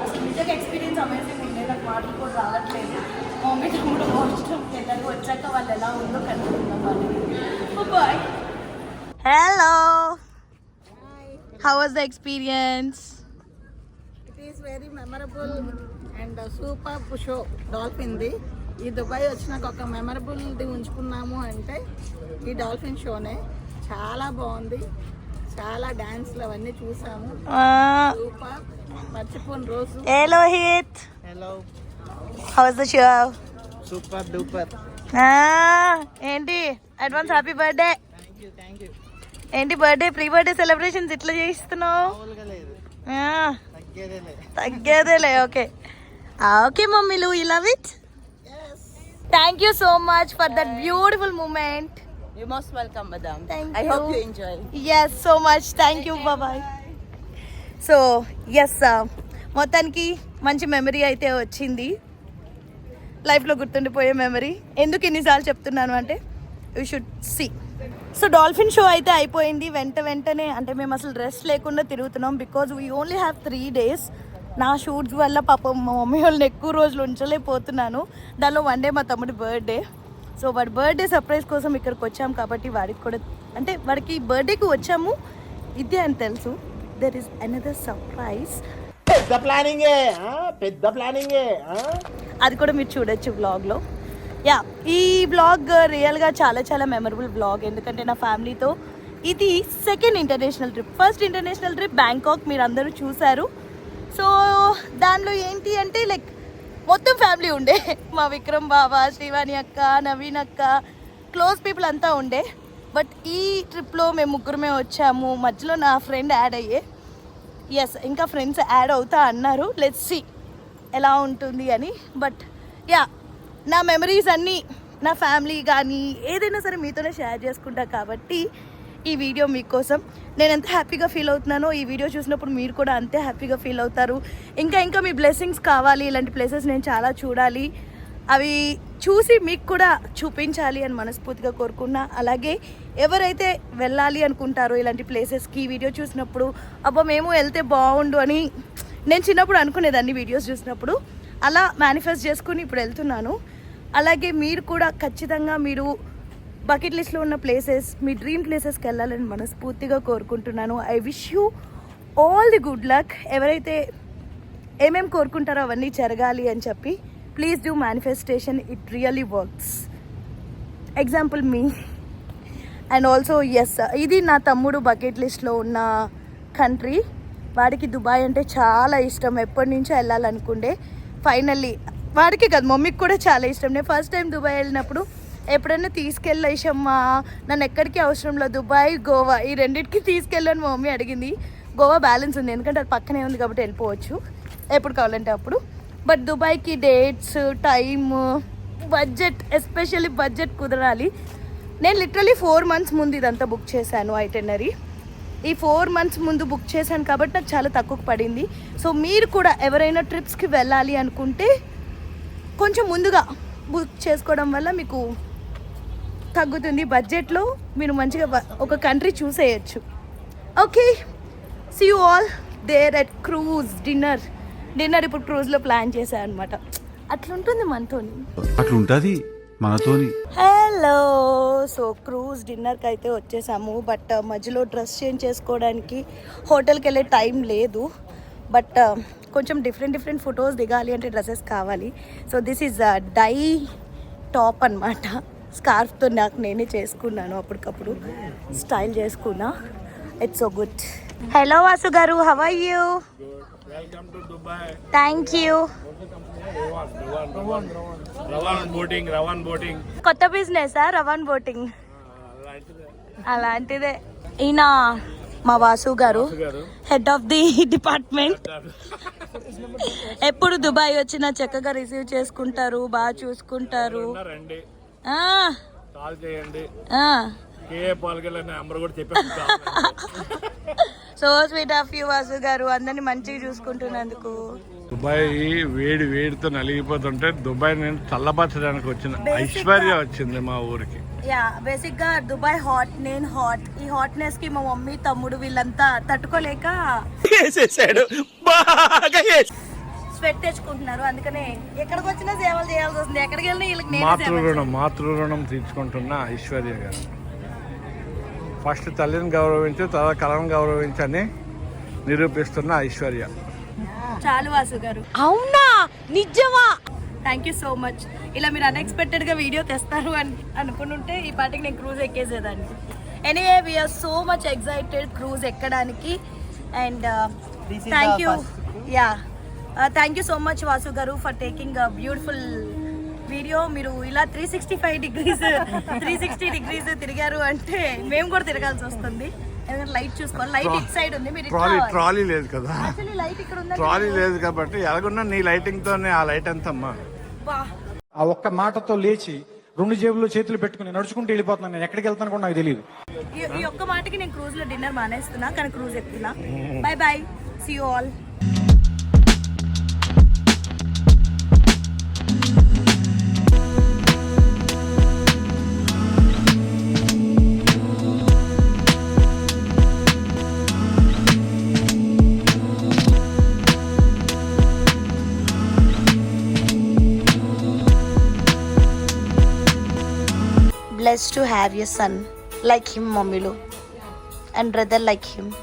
అసలు నిజంగా ఎక్స్పీరియన్స్ అమేజింగ్ ఉంది. నాకు మాటలు కూడా రావట్లేదు. మమ్మీ తమ్ముడు వాష్రూమ్కి వెళ్ళారు, వచ్చాక వాళ్ళు ఎలా ఉందో కనుక్కుందాం వాళ్ళకి. Bye. Hello, how was the experience? It is very memorable and super show డాల్ఫిన్ది. ఈ దుబాయ్ వచ్చినాక ఒక మెమరబుల్ది ఉంచుకున్నాము అంటే ఈ డాల్ఫిన్ షోనే. చాలా బాగుంది. చాలా డాన్స్లు అవన్నీ చూసాము. సూపర్, మర్చిపోని రోజు. Hello Hith, hello, how was the show? Super duper. ఏంటి advance happy birthday. Thank you. ఏంటి బర్త్డే, ప్రీ బర్త్డే సెలబ్రేషన్స్ ఇట్లా చేస్తున్నావు? తగ్గేదేలే. ఓకే ఓకే మమ్మీలు, you love it. Thank you so much for that beautiful moment. You're most welcome, madam. Thank I you. hope you enjoy. Yes, so much. Thank you. Bye-bye. So, yes, మొత్తానికి మంచి memory అయితే వచ్చింది. లైఫ్లో గుర్తుండిపోయే memory. ఎందుకు ఇన్నిసార్లు చెప్తున్నాను అంటే you should see. So dolphin show అయితే అయిపోయింది. వెంటనే అంటే మేము అసలు రెస్ట్ లేకుండా తిరుగుతున్నాం. Because we only have 3 days. నా షూట్స్ వల్ల పాపం మా మమ్మీ వాళ్ళని ఎక్కువ రోజులు ఉంచలేకపోతున్నాను. దానిలో 1 day మా తమ్ముడి బర్త్డే. సో వాడి బర్త్డే సర్ప్రైజ్ కోసం ఇక్కడికి వచ్చాము కాబట్టి వాడికి కూడా అంటే వాడికి బర్త్డేకి వచ్చాము ఇదే అని తెలుసు. There is another surprise. పెద్ద ప్లానింగే అది కూడా మీరు చూడొచ్చు వ్లాగ్లో. యా, ఈ వ్లాగ్ రియల్గా చాలా మెమరబుల్ వ్లాగ్. ఎందుకంటే నా ఫ్యామిలీతో ఇది second international trip. First international trip Bangkok మీరు అందరూ చూశారు. సో దానిలో ఏంటి అంటే లైక్ మొత్తం ఫ్యామిలీ ఉండే. మా విక్రమ్ బాబా, శ్రీవాణి అక్క, నవీన్ అక్క, క్లోజ్ పీపుల్ అంతా ఉండే. బట్ ఈ ట్రిప్లో మేము ముగ్గురమే వచ్చాము. మధ్యలో నా ఫ్రెండ్ యాడ్ అయ్యే. ఎస్, ఇంకా ఫ్రెండ్స్ యాడ్ అవుతా అన్నారు. లెట్స్ సీ ఎలా ఉంటుంది అని. బట్ యా, నా మెమరీస్ అన్నీ నా ఫ్యామిలీ కానీ ఏదైనా సరే మీతోనే షేర్ చేసుకుంటా కాబట్టి ఈ వీడియో మీకోసం. నేను ఎంత హ్యాపీగా ఫీల్ అవుతున్నానో ఈ వీడియో చూసినప్పుడు మీరు కూడా అంతే హ్యాపీగా ఫీల్ అవుతారు. ఇంకా మీ బ్లెస్సింగ్స్ కావాలి. ఇలాంటి ప్లేసెస్ నేను చాలా చూడాలి. అవి చూసి మీకు కూడా చూపించాలి అని మనస్ఫూర్తిగా కోరుకున్నా. అలాగే ఎవరైతే వెళ్ళాలి అనుకుంటారో ఇలాంటి ప్లేసెస్కి వీడియో చూసినప్పుడు అబ్బా మేము వెళ్తే బాగుండు అని నేను చిన్నప్పుడు అనుకునేదాన్ని వీడియోస్ చూసినప్పుడు. అలా మేనిఫెస్ట్ చేసుకుని ఇప్పుడు వెళ్తున్నాను. అలాగే మీరు కూడా ఖచ్చితంగా మీరు బకెట్ లిస్ట్లో ఉన్న ప్లేసెస్, మీ డ్రీమ్ ప్లేసెస్కి వెళ్ళాలని మనస్ఫూర్తిగా కోరుకుంటున్నాను. I wish you all the good luck. ఎవరైతే ఏమేమి కోరుకుంటారో అవన్నీ జరగాలి అని చెప్పి please do manifestation. It really works. Example me. And also yes, ఇది నా తమ్ముడు బకెట్ లిస్ట్లో ఉన్న కంట్రీ. వాడికి దుబాయ్ అంటే చాలా ఇష్టం. ఎప్పటి నుంచో వెళ్ళాలనుకుండే. ఫైనల్లీ వాడికి కాదు మమ్మీకి కూడా చాలా ఇష్టం. నేను ఫస్ట్ టైం దుబాయ్ వెళ్ళినప్పుడు ఎప్పుడైనా తీసుకెళ్ళేసమ్మా నన్ను ఎక్కడికి అవసరం లేదు, దుబాయ్ గోవా ఈ రెండింటికి తీసుకెళ్ళని మా మమ్మీ అడిగింది. గోవా బ్యాలెన్స్ ఉంది ఎందుకంటే అది పక్కనే ఉంది కాబట్టి వెళ్ళిపోవచ్చు ఎప్పుడు కావాలంటే అప్పుడు. బట్ దుబాయ్కి dates, time, budget, especially budget కుదరాలి. నేను లిటరలీ 4 months ముందు ఇదంతా బుక్ చేశాను ఐటెనరీ. ఈ 4 months ముందు బుక్ చేశాను కాబట్టి నాకు చాలా తక్కువ పడింది. సో మీరు కూడా ఎవరైనా ట్రిప్స్కి వెళ్ళాలి అనుకుంటే కొంచెం ముందుగా బుక్ చేసుకోవడం వల్ల మీకు తగ్గుతుంది. బడ్జెట్లో మీరు మంచిగా ఒక కంట్రీ చూసేయచ్చు. Okay, see you all there at cruise dinner ఇప్పుడు క్రూజ్లో ప్లాన్ చేశాను అనమాట. అట్లుంటుంది మనతోని, అట్లుంటది మనతోని. హలో, సో క్రూజ్ డిన్నర్కి అయితే వచ్చేసాము. బట్ మధ్యలో డ్రెస్ చేంజ్ చేసుకోవడానికి హోటల్కి వెళ్ళే టైం లేదు. బట్ కొంచెం డిఫరెంట్ ఫొటోస్ దిగాలి అంటే డ్రెస్సెస్ కావాలి. So this is dye top అనమాట. స్కార్ఫ్తో నాకు నేనే చేసుకున్నాను, అప్పటికప్పుడు స్టైల్ చేసుకున్నా. It's so good. Hello Vasu గారు, how are you? Thank you. రవాన్ బోటింగ్ కొత్త బిజినెస్ రవాన్ బోటింగ్ అలాంటిదే. ఈయన మా వాసు గారు, హెడ్ ఆఫ్ ది డిపార్ట్మెంట్. ఎప్పుడు దుబాయ్ వచ్చినా చక్కగా రిసీవ్ చేసుకుంటారు, బాగా చూసుకుంటారు. So sweet of you Vasu గారు, అందరిని మంచిగా చూసుకుంటున్నందుకు. దుబాయ్ వేడితో నలిగిపోతుంటే దుబాయ్ నేను చల్లబరచడానికి వచ్చిన ఐశ్వర్య వచ్చింది మా ఊరికి. యా, బేసిక్ గా దుబాయ్ హాట్, నేను హాట్. ఈ హాట్నెస్ కి మా మమ్మీ, తమ్ముడు వీళ్ళంతా తట్టుకోలేక స్వెట్ తెచ్చుకుంటున్నారు. అందుకనే ఎక్కడికి వచ్చినా సేవలు చేయాల్సి వస్తుంది. ఎక్కడికి వెళ్ళినా వీళ్ళకి మాతృ రుణం తీర్చుకుంటున్న ఐశ్వర్య గారు. ఫస్ట్ తల్లిని గౌరవించు, తర్వాత కళను గౌరవించని నిరూపిస్తున్న ఐశ్వర్య. చాలు వాసు గారు. అవునా, నిజమా? Thank you so much. ఇలా మీరు అన్ఎక్స్పెక్టెడ్గా వీడియో తెస్తారు అని అనుకుంటుంటే ఈ పాటికి నేను క్రూజ్ ఎక్కేసేదాన్ని. Anyway, we're so much excited cruise ఎక్కడానికి. And thank you. Yeah, thank you so much Vasu గారు for taking a beautiful video. మీరు ఇలా 360 degrees తిరిగారు అంటే మేము కూడా తిరగాల్సి వస్తుంది. ఎందుకంటే లైట్ చూసుకోవాలి. లైట్ ఇట్ సైడ్ ఉంది, మీరు ట్రాలీ లేదు కదా, లైట్ ఇక్కడ ఉంది. ట్రాలీ లేదు కాబట్టి ఎలాగున్నా నీ లైటింగ్ తోనే ఆ లైట్ అంతమ్మా. ఆ ఒక్క మాటతో లేచి 2 జేబుల్లో చేతులు పెట్టుకుని నడుచుకుంటూ వెళ్ళిపోతున్నాను. నేను ఎక్కడికి వెళ్తాను కూడా నాకు తెలియదు. ఈ ఒక్క మాటకి నేను క్రూజ్ లో డిన్నర్ మానేస్తున్నా, కానీ క్రూజ్ ఎక్కుతున్నా. Bye, see you all. blessed to have a son like him, Mamilu, and brother like him.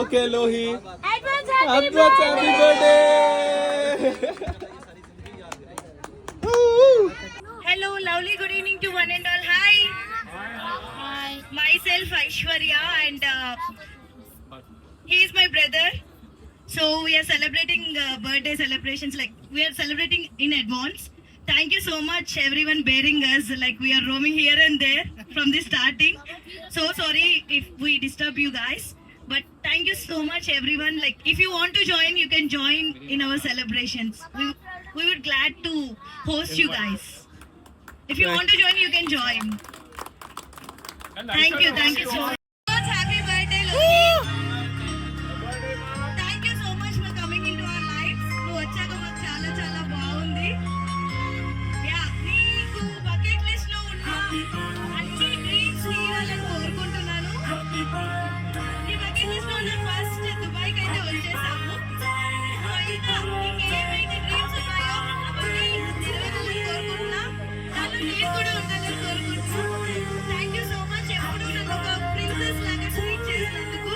Okay, Lohi. Advance happy birthday. Hello, lovely good evening to one and all. Hi. Myself Aishwarya, and he is my brother. So we are celebrating birthday celebrations, like we are celebrating in advance. Thank you so much everyone bearing us, like we are roaming here and there from the starting. So sorry if we disturb you guys, but thank you so much everyone. Like if you want to join, you can join in our celebrations. We would glad to host you guys. If you want to join, you can join. Thank you so much. Happy birthday, Lohi. Thank you so much for coming into our lives. నువ్వు వచ్చాక మాకు చాలా చాలా బాగుంది. Yeah, నీకు bucket list లో ఉన్న అన్ని డ్రీమ్స్ తీరాలని కోరుకుంటున్నాను. నీ బకెట్ లిస్ట్ లో ఉన్న ఫస్ట్ దుబాయ్కి అయితే వచ్చేసాము. సో ఇంకా నీకేమైతే డ్రీమ్స్ ఉన్నాయో అవన్నీ నెరవేరాలని కోరుకుంటున్నా. దానిలో నేను కూడా ఉండాలని కోరుకుంటున్నా. Thank you so much. ఎప్పుడు నన్ను ఒక ప్రిన్సెస్ లాగా ట్రీట్ చేసినందుకు.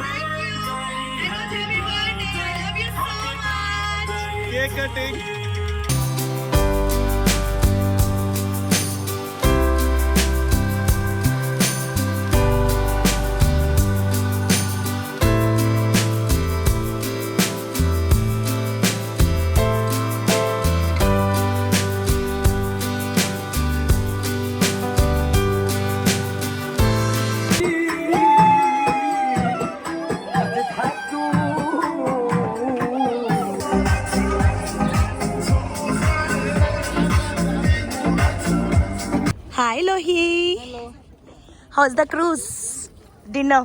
Thank you. And happy birthday. I love you so much. Cake cutting. Hi Lohi. Hello. How's the cruise? Dinner.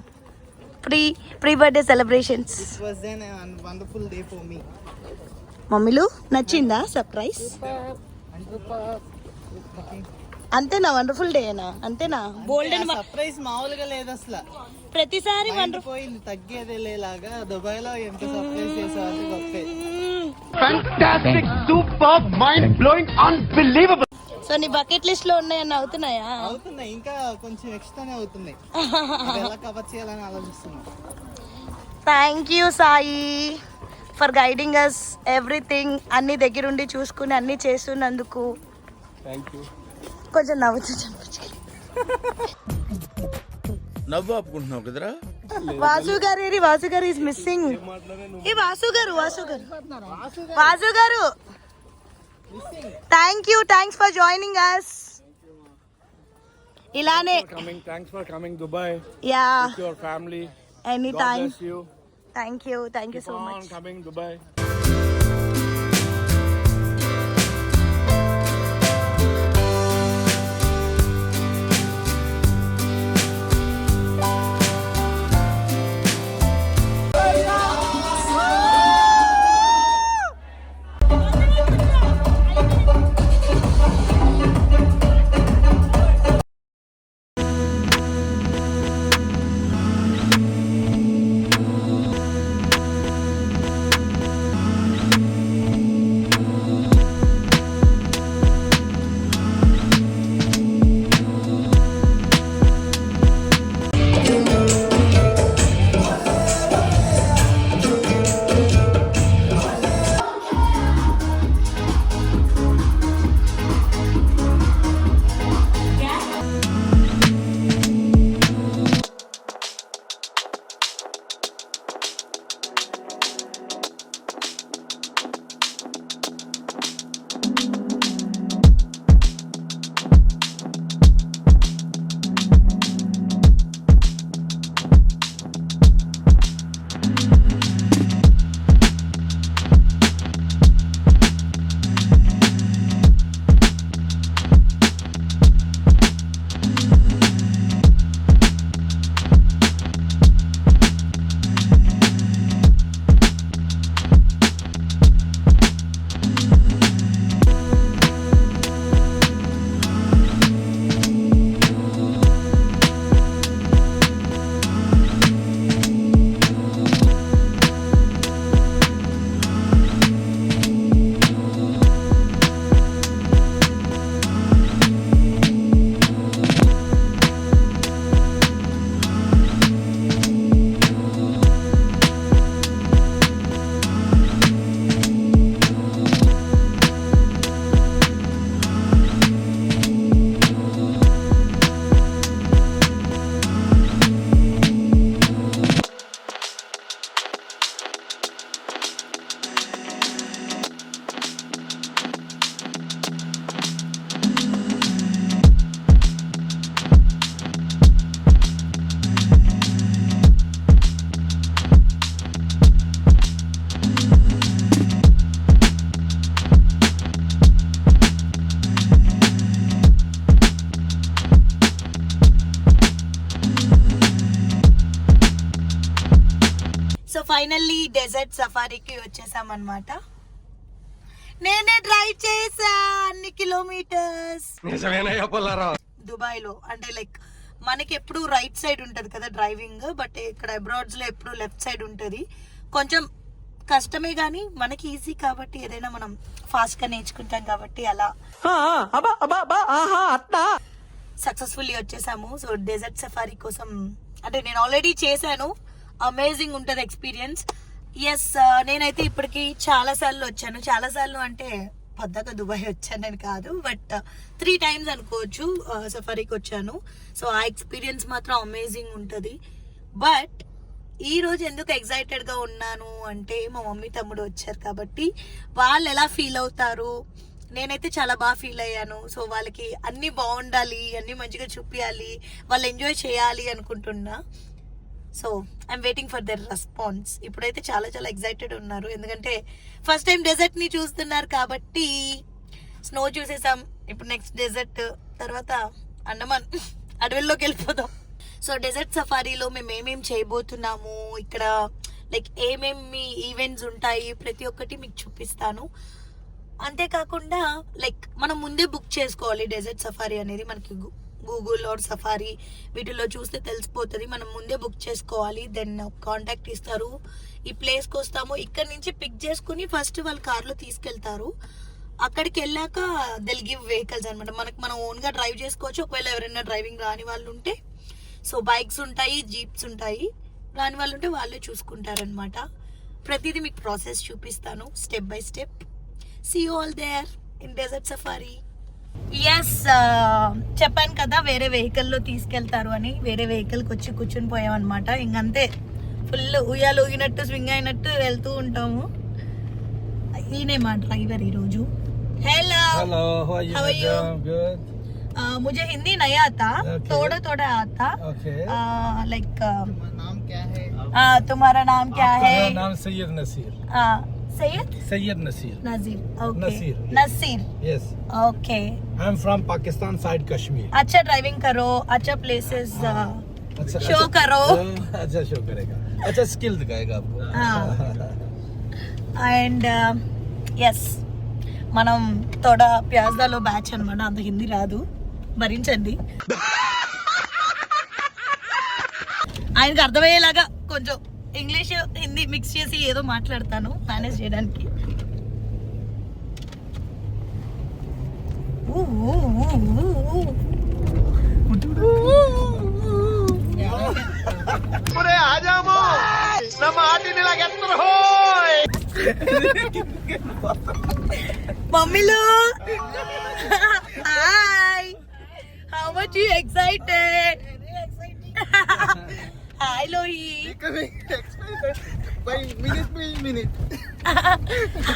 Pre-birthday celebrations. It was a wonderful day for me. మమ్మీలు నచ్చిందా surprise? అంతేనా? Wonderful డేనా? అంతేనా? బోల్డ్ and surprise మామూలుగా లేదు అసలు. ప్రతిసారి wonderful. పోయింది, తగ్గేదే లేలాగా. Dubai లో ఎంత సర్ప్రైజ్ చేసేవాళ్ళు గొప్పే. Fantastic, superb, mind-blowing, unbelievable. So నీ బకెట్ లిస్ట్ లో ఉన్నాయని అవుతున్నాయా? అవుతున్నాయి, ఇంకా కొంచెం ఎక్స్ట్రానే అవుతున్నాయి. ఎలా కవర్ చేయాలని ఆలోచిస్తున్నా. Thank you Sai for guiding us everything. అన్ని దగ్గరుండి చూసుకుని అన్ని చేస్తున్నందుకు కొంచెం నవ్వుతూ చెప్పచ్చు. నవ్వు ఆపుకుంటున్నావు కదరా. వాసు గారు ఈజ్ మిస్సింగ్. ఈ వాసు గారు థ్యాంక్స్ ఫర్ జాయినింగ్ us. ఇలానే thanks for coming Dubai. Yeah, with your family. Any time. Thank you thank you so much. Coming Dubai. So finally desert సఫారీకి వచ్చేసాం అన్నమాట. నేనే డ్రైవ్ చేసా అన్ని కిలోమీటర్స్ దుబాయ్ లో. అంటే లైక్ మనకి ఎప్పుడు రైట్ సైడ్ ఉంటది కదా డ్రైవింగ్, బట్ ఇక్కడ అబ్రాడ్స్ లో ఎప్పుడు లెఫ్ట్ సైడ్ ఉంటది. కొంచెం కష్టమే కానీ మనకి ఈజీ కాబట్టి ఏదైనా మనం ఫాస్ట్ గా నేర్చుకుంటాం కాబట్టి అలా సక్సెస్ఫుల్లీ వచ్చేసాము. సో డెజర్ట్ సఫారీ కోసం అంటే నేను ఆల్రెడీ చేశాను, అమేజింగ్ ఉంటది ఎక్స్పీరియన్స్. ఎస్, నేనైతే ఇప్పటికి చాలా సార్లు వచ్చాను. చాలా సార్లు అంటే పెద్దగా దుబాయ్ వచ్చానని కాదు, బట్ 3 times అనుకోవచ్చు సఫారీకి వచ్చాను. సో ఆ ఎక్స్పీరియన్స్ మాత్రం అమేజింగ్ ఉంటుంది. బట్ ఈ రోజు ఎందుకు ఎక్సైటెడ్ గా ఉన్నాను అంటే మా మమ్మీ తమ్ముడు వచ్చారు కాబట్టి వాళ్ళు ఎలా ఫీల్ అవుతారు. నేనైతే చాలా బాగా ఫీల్ అయ్యాను. సో వాళ్ళకి అన్ని బాగుండాలి, అన్ని మంచిగా చూపించాలి, వాళ్ళు ఎంజాయ్ చేయాలి అనుకుంటున్నా. So I'm waiting for their response. ఇప్పుడైతే చాలా చాలా ఎక్సైటెడ్ ఉన్నారు, ఎందుకంటే ఫస్ట్ టైం డెజర్ట్ ని చూస్తున్నారు కాబట్టి. స్నో చూసేసాం, ఇప్పుడు నెక్స్ట్ డెజర్ట్, తర్వాత అండమాన్ అడవుల్లోకి వెళ్ళిపోదాం. సో డెజర్ట్ సఫారీలో మేము ఏమేమి చేయబోతున్నాము, ఇక్కడ లైక్ ఏమేమి ఈవెంట్స్ ఉంటాయి, ప్రతి ఒక్కటి మీకు చూపిస్తాను. అంతేకాకుండా లైక్ మనం ముందే బుక్ చేసుకోవాలి. డెజర్ట్ సఫారీ అనేది మనకి గూగుల్ ఆర్ సఫారీ వీటిల్లో చూస్తే తెలిసిపోతుంది. మనం ముందే బుక్ చేసుకోవాలి. దెన్ కాంటాక్ట్ ఇస్తారు, ఈ ప్లేస్కి వస్తాము, ఇక్కడ నుంచి పిక్ చేసుకుని ఫస్ట్ వాళ్ళు కార్లో తీసుకెళ్తారు. అక్కడికి వెళ్ళాక దిల్ గివ్ వెహికల్స్ అనమాట. మనం ఓన్ గా డ్రైవ్ చేసుకోవచ్చు, ఒకవేళ ఎవరైనా డ్రైవింగ్ రాని వాళ్ళు ఉంటే. సో బైక్స్ ఉంటాయి, జీప్స్ ఉంటాయి, రాని వాళ్ళు ఉంటే వాళ్ళే చూసుకుంటారనమాట. ప్రతిదీ మీకు ప్రాసెస్ చూపిస్తాను step by step. See you all there in desert safari. Yes, చెప్పాను కదా వేరే వెహికల్లో తీసుకెళ్తారు అని. వేరే వెహికల్కి వచ్చి కూర్చుని పోయాం అనమాట. ఇంకంతే ఫుల్ ఉయ్యాలు ఊగినట్టు స్వింగ్ అయినట్టు వెళ్తూ ఉంటాము. ఈయనే మా డ్రైవర్ ఈరోజు. Hello, how are you? मुझे हिंदी नहीं आता, थोड़ा थोड़ा आता. लाइक तुम्हारा नाम क्या है? नाम Syed Naseer. Syed Naseer. Nazir. Okay, Naseer. Naseer. Yes. Okay. I am from Pakistan side Kashmir. अच्छा ड्राइविंग करो, अच्छा प्लेसेस शो करो. अच्छा शो करेगा, अच्छा स्किल दिखाएगा आपको. అండ్ ఎస్, మనం తోడా ప్యాజ్దాలో బ్యాచ్ అనమాట. అంత హిందీ రాదు, భరించండి. ఆయనకు అర్థమయ్యేలాగా కొంచెం ఇంగ్లీష్ హిందీ మిక్స్ చేసి ఏదో మాట్లాడతాను మేనేజ్ చేయడానికి. మమ్మీలు hi, how much you excited? Hi Lohi.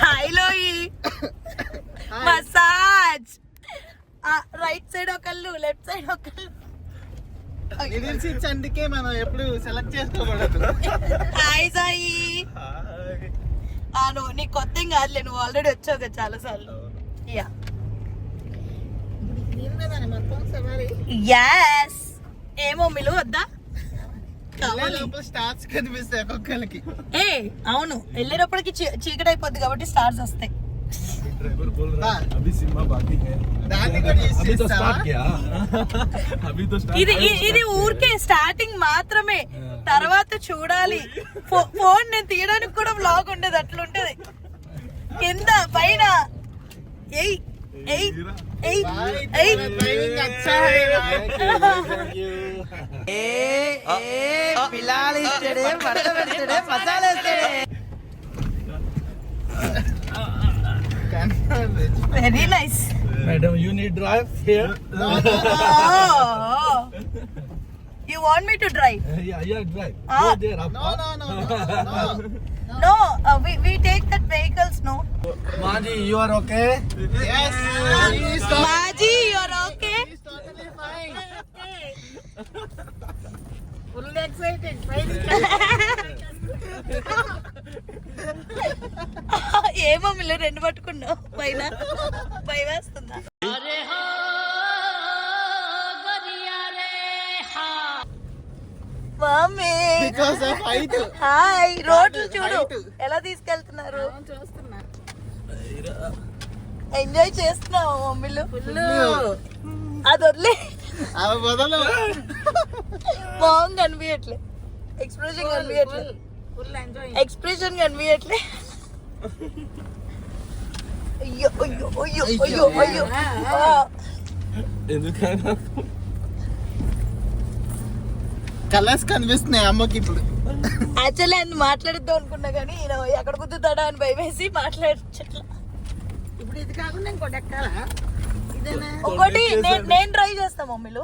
Hi Lohi. Massage right side ఒకళ్ళు, లెఫ్ట్ సైడ్ ఒకళ్ళు. అందుకే మనం ఎప్పుడు సెలెక్ట్ చేసుకోకూడదు. హాయ్ సాయి. నువ్వు నీకు కొత్త ఏం కాదులే, నువ్వు ఆల్రెడీ వచ్చావు కదా చాలా సార్లు. Yeah, yes. ఏమో మిలు వద్దా? స్టార్స్ కనిపిస్తాయి ఒక్కొక్కరికి. ఏ అవును, వెళ్ళేటప్పటికి చీకటి అయిపోద్ది కాబట్టి స్టార్స్ వస్తాయి. ड्राइवर बोल रहा है अभी सिनेमा बाकी है, अभी तो स्टार्ट किया, अभी तो स्टार्ट. ఇది ఊరికే స్టార్టింగ్ మాత్రమే, తర్వాత చూడాలి. ఫోన్ నేను తీయడానికి కూడా వ్లాగ్ ఉండదు, అట్లుంటది. కింద పైన ఎయ్ ఎయ్ ఎయ్ ఎయ్. పిల్లాలి ఇస్తాడే, మడత పెడతాడే, masala వేస్తాడే. Very nice. Madam, you need drive here. Oh, you want me to drive? Yeah, drive. Go there. No, we take that vehicles, no. Maji, you are okay? Yes. Maji, you are okay? He's totally fine. Full excited. ఏమో మీరు రెండు పట్టుకున్నావు, పైన భయం వేస్తుందా? Mummy Because of height. Hi రోడ్లు చూడు ఎలా తీసుకెళ్తున్నారు. చూస్తున్నా ఎంజాయ్ చేస్తున్నావు మమ్మీలు. అది వదిలే అవి బదులు బాగుంది కనిపించట్లే. ఎక్స్ప్రెషన్ కనిపించట్లే. Full enjoy. ఎక్స్ప్రెషన్ కనిపించట్లే. అయ్యో అయ్యో అయ్యో అయ్యో అయ్యో. ఎందుకైనా కలర్స్ కనిపిస్తున్నాయి అమ్మకి ఇప్పుడు. యాక్చువల్లీ ఆయన మాట్లాడిద్దాం అనుకున్నా కానీ ఈయన ఎక్కడ కుదుతాడా అని భయమేసి మాట్లాడట్లా. ఇప్పుడు ఇది కాకుండా ఇంకోటి ఎక్కాలా? ఇదేనా? ఇంకోటి నేను ట్రై చేస్తా మమ్మీలు.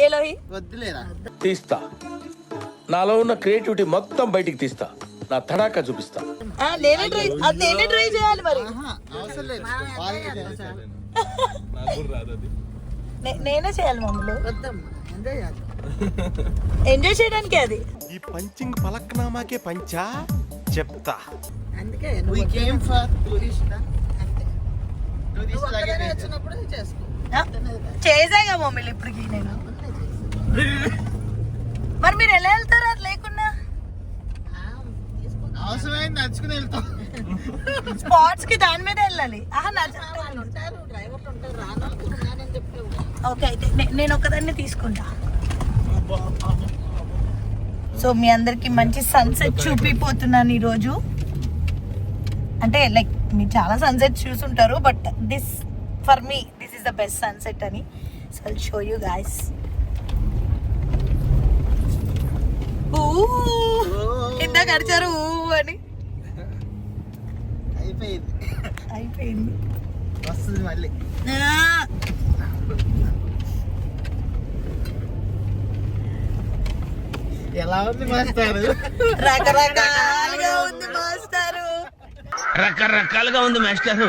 ఏలోహి వద్దులేరా? తీస్తా, నాలో ఉన్న క్రియేటివిటీ మొత్తం బయటికి తీస్తా, నా తడాకా చూపిస్తా. నేనే ట్రై చేయాలి మరి. అవసరం లేదు. నాకు కూడా రాదు అది. నేనే చేయాలి మమ్మీలు. వద్దమ్మా, ఎంజాయ్ చేయాలి. ఎంజాయ్ చేయడానికి అది. ఈ పంచింగ్ పలక్నామాకే పంచా చెప్తా. అందుకే we came for tourist. అంతే. టూరిస్ట్ లాగే వచ్చినప్పుడు చేసుకో. చేసాగా మమ్మీలు ఇప్పటికి నేను. మరి మీరు ఎలా వెళ్తారు అది లేకుండా? అవసరమైంది నడుచుకుని వెళ్తాం. స్పాట్స్ కి దాని మీద వెళ్ళాలి. వాళ్ళు ఉంటారు, డ్రైవర్లు ఉంటారు, రానని చెప్తారు. ఓకే అయితే నేను ఒకదాన్ని తీసుకుంటా. సో మీ అందరికి మంచి సన్సెట్ చూపిపోతున్నాను ఈరోజు. అంటే లైక్ మీరు చాలా సన్సెట్ చూసుంటారు but this for me this is the best sunset అని. So I'll show you guys. ఇందాక అడిచారు అని. అయిపోయింది వస్తుంది మళ్ళీ. ఎలా ఉంది మాస్టారు? రకరకాలుగా ఉంది మాస్టారు. రకరకాలుగా ఉంది మాస్టర్.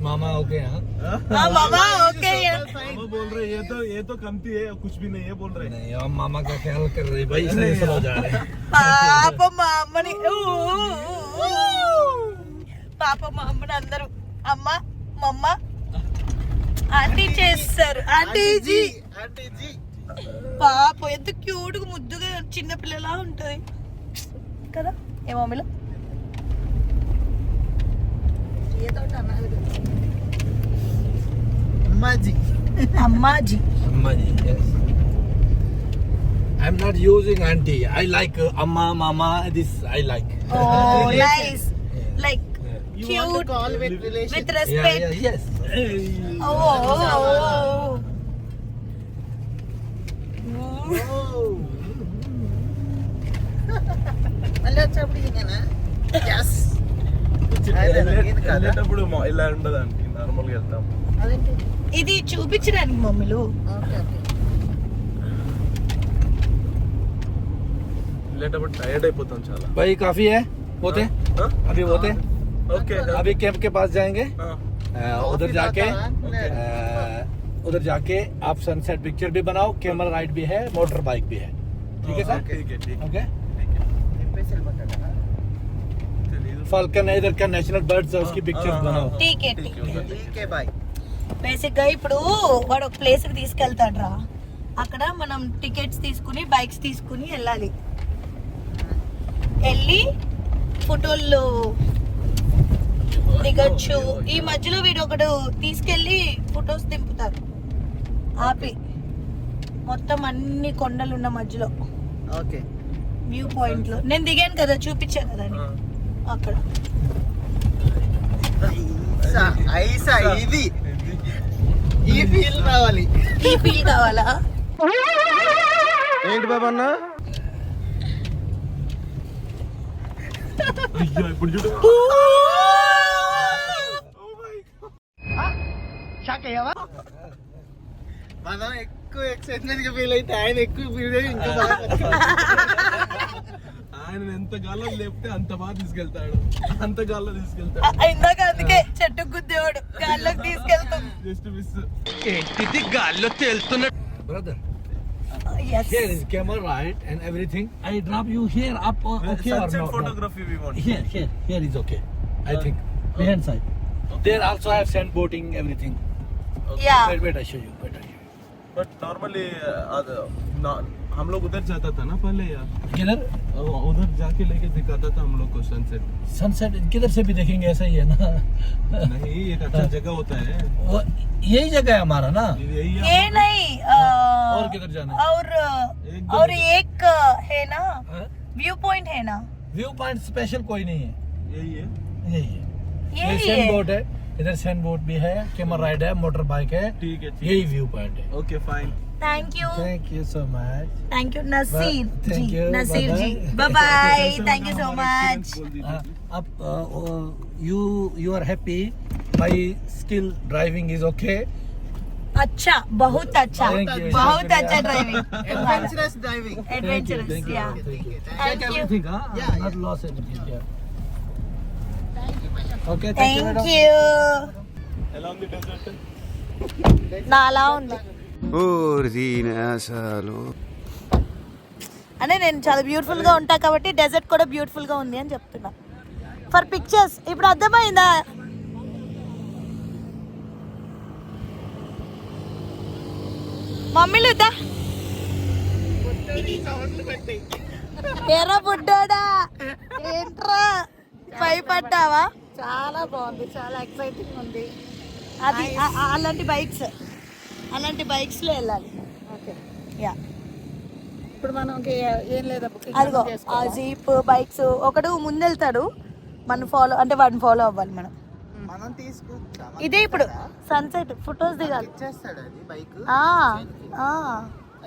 మామా ఓకే మామా ఓకే बोल रहे ये तो कमती है, कुछ भी नहीं है बोल रहे. मामा का ख्याल कर रहे भाई, इसलिए चलो जा रहे. పాప మా అమ్మని పాప మా అమ్మని అందరూ అమ్మ మమ్మ ఆంటీ చేస్తారు. ఆంటీజీ పాప ఎంత క్యూట్ గా ముద్దుగా చిన్న పిల్లలా ఉంటది కదా ఏ మమ్మీలో. ఏదో అనాలి. Ammaji Ammaji. yes. I'm not using auntie. I like amma, mama. This I like. Oh nice. Like You want to cute call with relation? with respect. Yes. Oh. మళ్ళీ వచ్చేప్పుడు ఇదేనా? Yes. వెళ్ళేటప్పుడు ఇలా ఉండదండి, నార్మల్ గా వెళ్తాం. అదేంటి? ఇది చూపించడానికి మమ్మీలు. Okay okay. వెళ్ళేటప్పుడు టైర్డ్ అయిపోతాం చాలా. भाई काफी है होते हाँ? अभी होते ओके अभी कैंप के पास जाएंगे. हाँ. उधर जाके आप सनसेट पिक्चर भी बनाओ, कैमरा राइड भी है, मोटर बाइक भी है. ठीक है सर? ठीक है ठीक ओके. చెప్పేసి వెళ్ళిపోతాడా? फाल्कन है इधर का नेशनल बर्ड्स है, उसकी पिक्चर्स बनाओ. టీకే టీకే బాయ్. బేసిక్ గా ఇప్పుడు వాడు ఒక ప్లేస్ కి తీసుకెళ్తాడు రా. అక్కడ మనం టికెట్స్ తీసుకుని బైక్స్ తీసుకుని వెళ్ళాలి. వెళ్ళి ఫోటోలు దిగొచ్చు. ఈ మధ్యలో వీడు ఒకడు తీసుకెళ్లి ఫొటోస్ దింపుతారు ఆపి. మొత్తం అన్ని కొండలు ఉన్న మధ్యలో ఓకే. వ్యూ పాయింట్ లో నేను దిగాను కదా, చూపించాను కదా నీకు. అక్కడ ఐసా ఇది ఈ ఫీల్ రావాలి. ఈ ఫీల్ కావాలా? ఏంటి బాబా అన్న? ఇప్పుడు చూడు. మనం ఎక్కువ ఎక్సైట్మెంట్ గా ఫీల్ అయితే ఆయన ఎక్కువ ఫీల్ అయ్యి ఇంకా బాగా ఆయన ఎంత గాల్లో లేపితే అంత బాగా తీసుకెళ్తాడు, అంత గాల్లో తీసుకెళ్తాడు. ఇందాక అందుకే చెట్టు గుద్దేవాడు గాల్లోకి తీసుకెళ్తాం. Just miss. ఏంటిది గాల్లో తేలుతున్న Brother, Yes. here is camera right and everything. I drop you here up. Okay or Sunset not? photography we want. Here is okay. I think behind side. There also have sand boating, everything. Yeah. Wait, I show you. But normally हम लोग उधर जाता था ना पहले यार, किधर उधर जाके लेके दिखाता था हम लोग को सनसेट। सनसेट किधर से भी देखेंगे, ऐसा ही है ना। नहीं, एक अच्छा जगह होता है, वो यही जगह है हमारा ना। यही है। ये नहीं और किधर जाना है? और एक है ना व्यू पॉइंट है ना। व्यू पॉइंट स्पेशल कोई नहीं है, यही है। यही है। यही सैंड है। बोट है, इधर सैंड बोट भी है, कैमल राइड है, मोटर बाइक है, ठीक है, ठीक यही व्यू पॉइंट है। Okay fine. Thank you so much. Thank you Nasir Thank ji, you. Nasir ji, Bye-bye. Bye bye, thank you so much. अब you are happy, my skill driving is okay. अच्छा, बहुत अच्छा, Thank you. बहुत अच्छा ड्राइविंग, Adventurous driving. एडवेंचरस, या Take thank you, everything, huh? Yeah, Not lost anything. Yeah. Okay, thank madam. You. Along the desert. నా అలా ఉంది అంటే నేను చాలా బ్యూటిఫుల్ గా ఉంటా కాబట్టి డెజర్ట్ కూడా బ్యూటిఫుల్ గా ఉంది అని చెప్తున్నా ఫర్ పిక్చర్స్. ఇప్పుడు అర్థమైందా? మమ్మీలు ఇద్దా ఎర్ర బుడ్డోడా, ఏంట్రా భయపడ్డావా? చాలా బాగుంది, చాలా ఎక్సైటింగ్ ఉంది. అది అలాంటి బైక్స్ లో వెళ్ళాలి. ఓకే, యా, ఇప్పుడు మనకి ఏం లేదా అదిగో ఆ జీప్ బైక్స్ ఒకడు ముందెళ్తాడు, మనం ఫాలో అంటే వాడిని ఫాలో అవ్వాలి మనం. మనం తీసుకుంటాం. ఇదే ఇప్పుడు సన్సెట్ ఫొటోస్ దిగాలి. ఇచ్చేస్తాడు అది బైక్.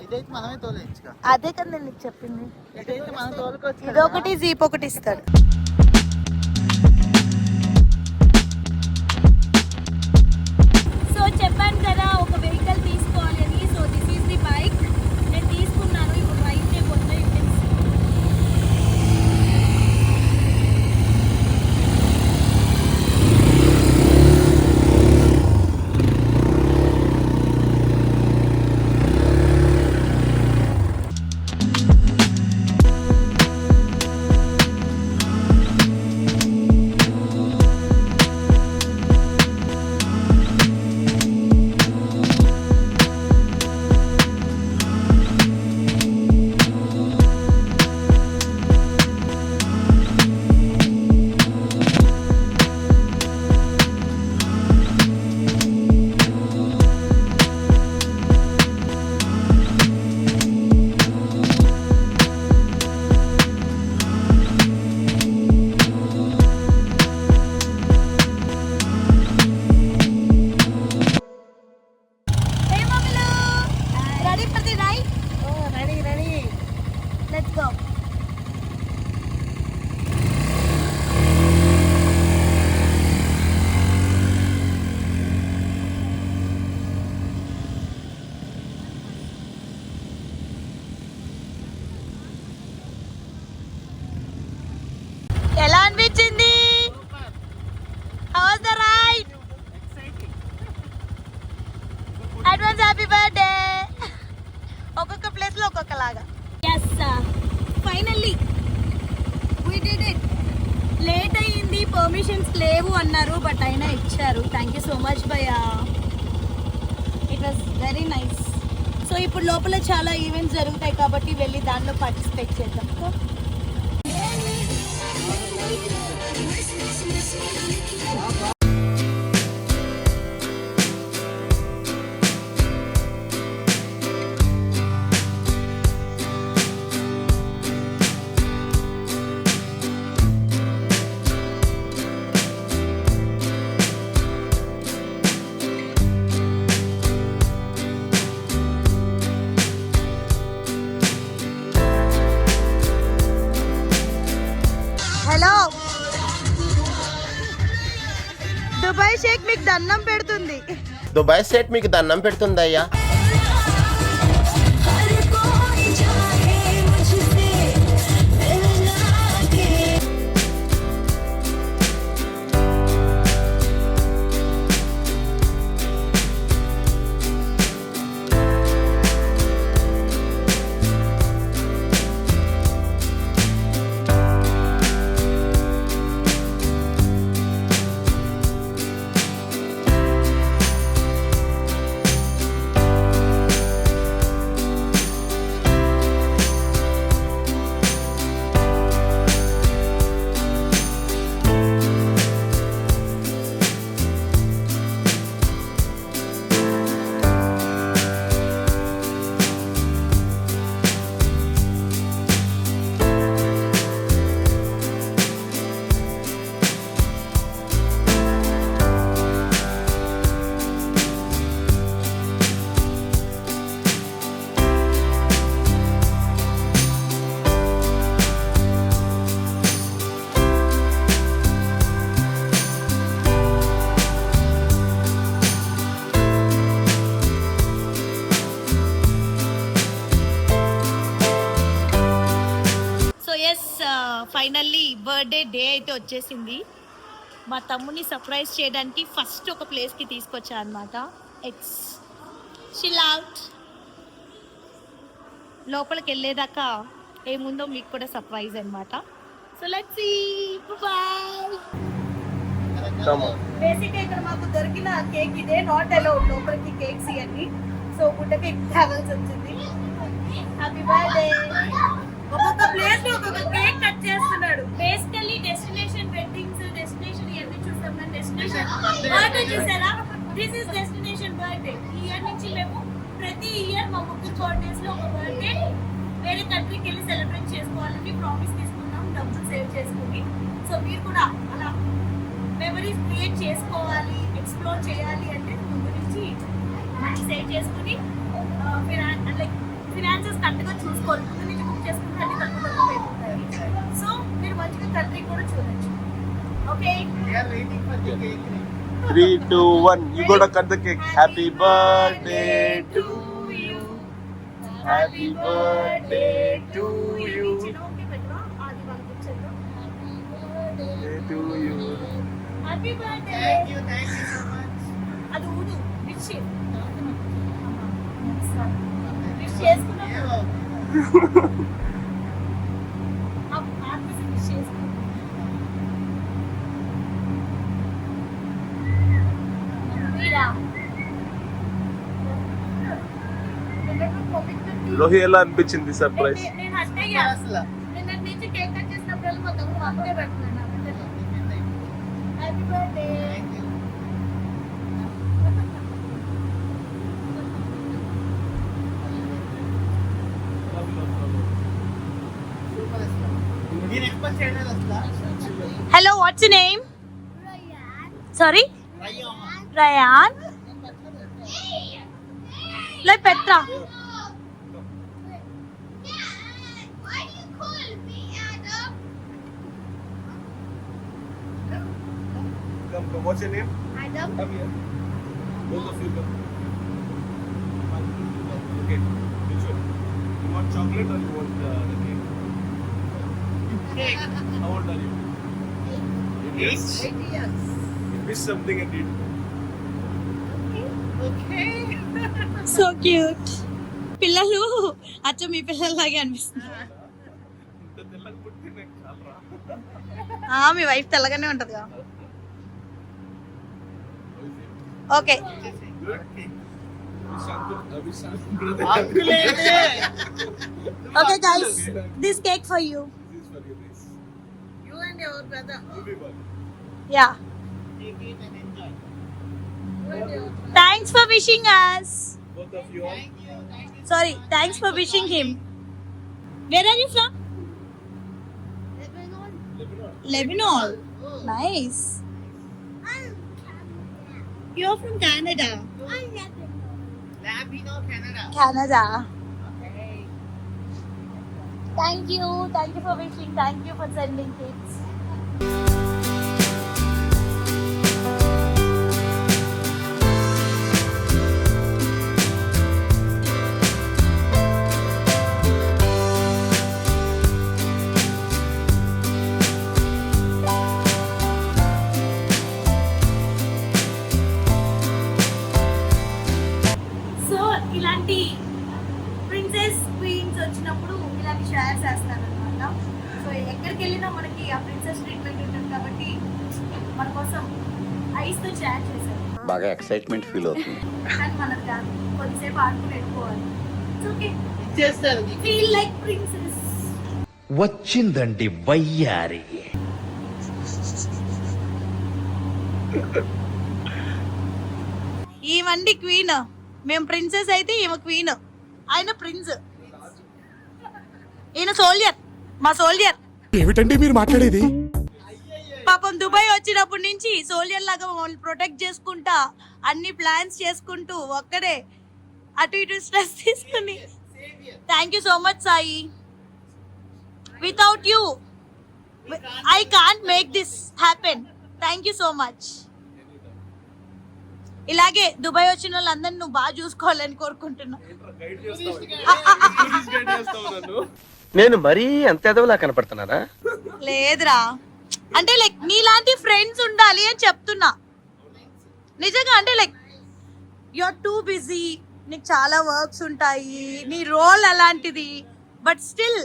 ఇదైతే మనమే తోలేయచ్చుగా. అదే కదా నేను నీకు చెప్పింది. ఇదైతే మనం తోలుకోవచ్చు. ఇదొకటి జీప్ ఒకటి ఇస్తాడు. సో చెప్పాను కదా ఒక వెహికల్ తీసుకోవాలి అని. So this is the bike, నేను తీసుకున్నాను. ఇప్పుడు రైడ్ చేయబోతున్నా. Ready for the ride? Ready. Let's go. ఎలా అనిపించింది? How was the ride? Advance happy birthday. ఒక్కొక్క ప్లేస్ లో ఒక్కొక్కలాగా. Yes, finally we did it. Late అయ్యింది, పర్మిషన్స్ లేవు అన్నారు, బట్ అయినా ఇచ్చారు. థ్యాంక్ యూ సో మచ్ భయ్యా, it was very nice. So ఇప్పుడు లోపల చాలా ఈవెంట్స్ జరుగుతాయి కాబట్టి వెళ్ళి దానిలో పార్టిసిపేట్ చేద్దాం. హలో, దుబాయ్ షేక్ మీకు దండం పెడుతుంది. దుబాయ్ స్టేట్ మీకు దండం పెడుతుందయ్యా. ఫైనల్లీ బర్త్డే డే అయితే వచ్చేసింది. మా తమ్ముని సర్ప్రైజ్ చేయడానికి ఫస్ట్ ఒక ప్లేస్కి తీసుకొచ్చా అనమాట. X chill out. లోపలికి వెళ్ళేదాకా ఏముందో మీకు కూడా సర్ప్రైజ్ అనమాట. So let's see. బాయ్. బేసిక్గా ఇక్కడ మాకు దొరికిన కేక్ ఇదే, నాట్ అలౌడ్ లోపలికి కేక్స్ ఇవన్నీ. సో గుడ్డ కేక్ కావాల్సి వచ్చింది. Happy birthday. ఒక్కొక్క ప్లేస్ లో ఒక్కొక్క కేక్ కట్ చేస్తున్నాడు. బేసికల్లీ డెస్టినేషన్ వెడ్డింగ్స్, డెస్టినేషన్ ఇవన్నీ చూస్తాం కానీ డెస్టినేషన్ బర్త్డే చూసారా? This is destination birthday. ఈ ఇయర్ నుంచి మేము ప్రతి ఇయర్ మా ముగ్గురు బర్త్డేస్ లో ఒక బర్త్డే వేరే కంట్రీకి వెళ్ళి సెలబ్రేట్ చేసుకోవాలని ప్రామిస్ తీసుకున్నాం, డబ్బులు సేవ్ చేసుకుని. సో మీరు కూడా అలా మెమరీస్ క్రియేట్ చేసుకోవాలి, ఎక్స్ప్లోర్ చేయాలి అంటే ముందు నుంచి మనీ సేవ్ చేసుకుని లైక్ ఫినాన్సెస్ కరెక్ట్గా చూసుకోవాలి. ముందు నుంచి బుక్ చేసుకుంటే అన్ని తక్కువ అయిపోతాయి. సో మీరు మంచిగా కంట్రీ కూడా చూడొచ్చు. Okay, 3, 2, 1. You gotta cut the cake. Happy birthday to you. Happy birthday to you. To you. Happy birthday. Thank you so much. అది ఊదు విష్ విష్ చేసుకున్నాం. విష్ చేసుకున్నాం. లోహి ఎలా అనిపించింది సర్ప్రైజ్? నేను అట్టయ్యా నిన్నటి నుంచి కేక్ కట్ చేసినప్పుడు మొత్తం అప్పుడే పెడుతున్నాను. Happy birthday. Hello, what's your name? Ryan. Sorry? Ryan. Like Petra. Why do you call me Adam? Come, what's your name? Adam. Come here. Both of you come. Okay, which one? You want chocolate or you want the cake? Cake. How old are you? 8 years. 8 years. You miss something and eat. Okay. So cute. పిల్లలు అచ్చ మీ పిల్లల్లాగే అనిపిస్తుంది. ఇంత తెల్లగా పుట్టి నాకు చాలా మీ wife తెల్లగానే ఉంటుందిగా. Okay, okay guys, this cake for you. You and your brother. Yeah, Take it and enjoy. Thanks for wishing us. both of you all. Sorry, thanks for wishing him. Where are you from? Lebanon. Nice. You're from Canada. Latino, Canada. Canada. Thank you for wishing. Thank you for sending kids. ఇలాంటి princess queens వచ్చినప్పుడు ఇలాంటి share చేస్తారనమాట. So ఎక్కడికి వెళ్ళినా మనకి ఆ princess treatment ఉంటుంది కాబట్టి మన కోసం ఐస్తో షేర్ చేశారు. బాగా ఎక్సైట్మెంట్ ఫీల్ అవుతుంది. కానీ మనకు కాదు, కొద్దిసేపు ఆడుకుని వెళ్ళిపోవాలి. ఓకే, చేస్తారు. Feel like princess. వచ్చిందండి వయ్యారి. ఈమండి క్వీన్, మేము ప్రిన్సెస్ అయితే ఈమె క్వీన్, ఆయన ప్రిన్స్, ఈయన సోల్జర్, మా సోల్జర్. ఏమిటండి మీరు మాట్లాడేది? పాపం దుబాయ్ వచ్చినప్పటి నుంచి సోల్జర్ లాగా మమ్మల్ని ప్రొటెక్ట్ చేసుకుంటా అన్ని ప్లాన్స్ చేసుకుంటూ ఒక్కడే అటు ఇటు స్ట్రెస్ తీసుకుని. Thank you so much Sai. Without you I can't make this happen. Thank you so much. ఇలాగే దుబాయ్ వచ్చిన వాళ్ళందరినీ నువ్వు బాగా చూసుకోవాలని కోరుకుంటున్నా. నేను మరీ అంత ఎదవలా కనపడుతున్నారా? లేదురా, అంటే లైక్ నీలాంటి ఫ్రెండ్స్ ఉండాలి అని చెప్తున్నా. నిజంగా అంటే like you are too busy, నీకు చాలా వర్క్స్ ఉంటాయి, నీ రోల్ అలాంటిది. బట్ స్టిల్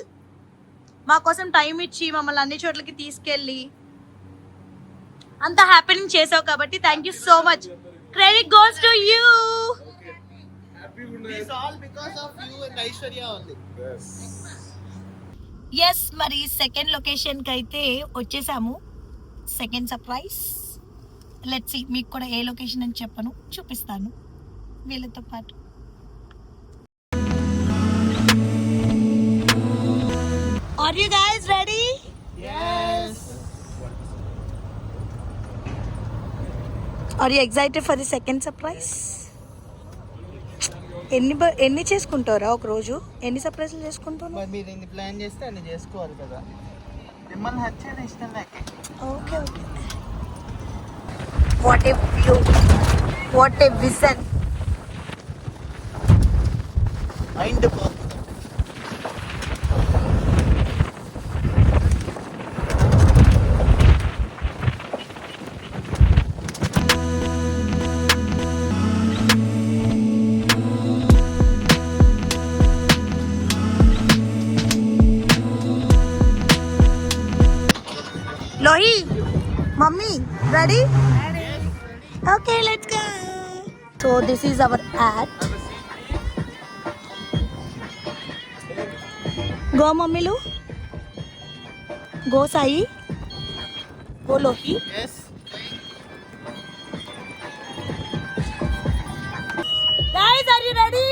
మా కోసం టైం ఇచ్చి మమ్మల్ని అన్ని చోట్లకి తీసుకెళ్ళి అంత హ్యాపీనింగ్ చేసావు కాబట్టి thank you so much. Credit goes to you. Yes, మరి సెకండ్ లొకేషన్కి అయితే వచ్చేసాము. Second surprise. లెట్స్ సీ, మీకు కూడా ఏ లొకేషన్ అని చెప్పను, చూపిస్తాను వీళ్ళతో పాటు. Are you guys ready? Yes. Are you excited for the second surprise? ఎన్ని చేసుకుంటారా ఒక రోజు? ఎన్ని సర్ప్రైజ్లు చేసుకుంటారు? మీరు ఎన్ని ప్లాన్ చేస్తే అన్ని చేసుకోవాలి కదా. మిమ్మల్ని నచ్చేది ఇష్టం లేక. Okay okay. What a view, what a vision. Mind Lohi, Mummy, ready? Okay, let's go. So this is our ad. Go Mummy Lu. Go Sai. Go Lohi. Yes. Guys, are you ready?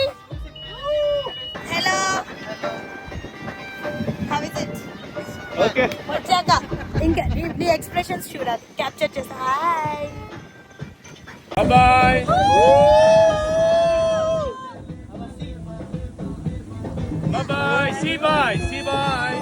Hello. How is it? Okay. వచ్చాక ఇంకా నీ expressions చూడాలి, capture చేస్తా. Hi bye. Bye. See bye. See bye.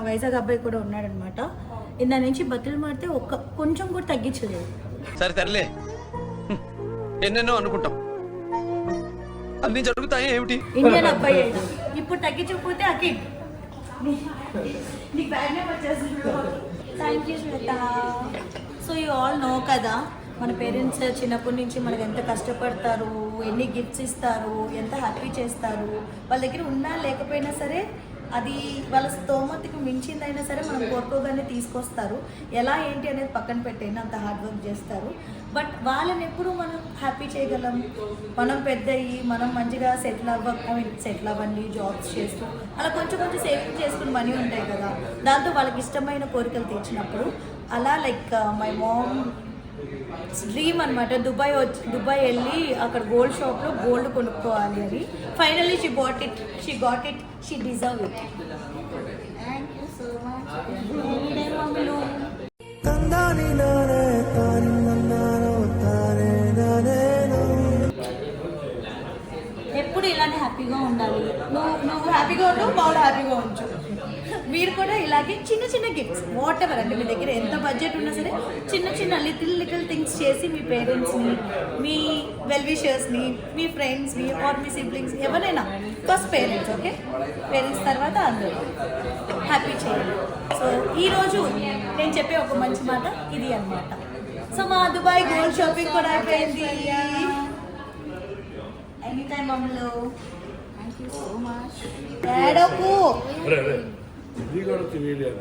Vizag అబ్బాయి కూడా ఉన్నాడనమాట. ఇందా నుంచి బతులు మారితే ఒక్క కొంచెం కూడా తగ్గించలేదు. సరే తరలే, ఎన్నెన్నో అనుకుంటాం, అన్ని జరుగుతాయి ఏమిటి? ఇండియన్ అబ్బాయి అయినా ఇప్పుడు తగ్గించకపోతే అకిడ్ నీకు బ్యాడ్ నేమ్ వచ్చేస్తుంది. Thank you Shweta. So you all know కదా మన పేరెంట్స్ చిన్నప్పటి నుంచి మనకు ఎంత కష్టపడతారు, ఎన్ని గిఫ్ట్స్ ఇస్తారు, ఎంత హ్యాపీ చేస్తారు. వాళ్ళ దగ్గర ఉన్నా లేకపోయినా సరే అది వాళ్ళ స్తోమతకి మించిందైనా సరే మనం కోరుకోగానే తీసుకొస్తారు. ఎలా ఏంటి అనేది పక్కన పెట్టైనా అంత హార్డ్ వర్క్ చేస్తారు. బట్ వాళ్ళని ఎప్పుడు మనం హ్యాపీ చేయగలం? మనం పెద్ద అయ్యి మనం మంచిగా సెటిల్ అవ్వండి, జాబ్స్ చేస్తూ అలా కొంచెం కొంచెం సేవింగ్ చేసుకుని మనీ ఉంటాయి కదా, దాంతో వాళ్ళకి ఇష్టమైన కోరికలు తీర్చినప్పుడు అలా లైక్ మై మామ్ డ్రీమ్ అనమాట. దుబాయ్ వెళ్ళి అక్కడ గోల్డ్ షాప్లో గోల్డ్ కొనుక్కోవాలి అని. Finally she got it, she deserve it. Thank you so much. మమ్మీలు ఎప్పుడు ఇలానే హ్యాపీగా ఉండాలి. నువ్వు హ్యాపీగా ఉండు, బాగా హ్యాపీగా ఉంచు. మీరు కూడా ఇలాగే చిన్న చిన్న గిఫ్ట్స్ వాట్ ఎవర్ అంటే మీ దగ్గర ఎంత బడ్జెట్ ఉన్నా సరే చిన్న చిన్న లిటిల్ థింగ్స్ చేసి మీ పేరెంట్స్ని, మీ వెల్ విషర్స్ని, మీ ఫ్రెండ్స్ని ఆర్ మీ సిబ్లింగ్స్ ఎవరైనా, ఫస్ట్ పేరెంట్స్, ఓకే, పేరెంట్స్ తర్వాత అందరూ హ్యాపీ చేయాలి. సో ఈరోజు నేను చెప్పే ఒక మంచి మాట ఇది అన్నమాట. సో మా దుబాయ్ గోల్డ్ షాపింగ్ కూడా అయిపోయింది. ఎనీ టైం మమ్మల్ని. Thank you so much. ఏడోకు ఇది కూడా తెలియలేదు.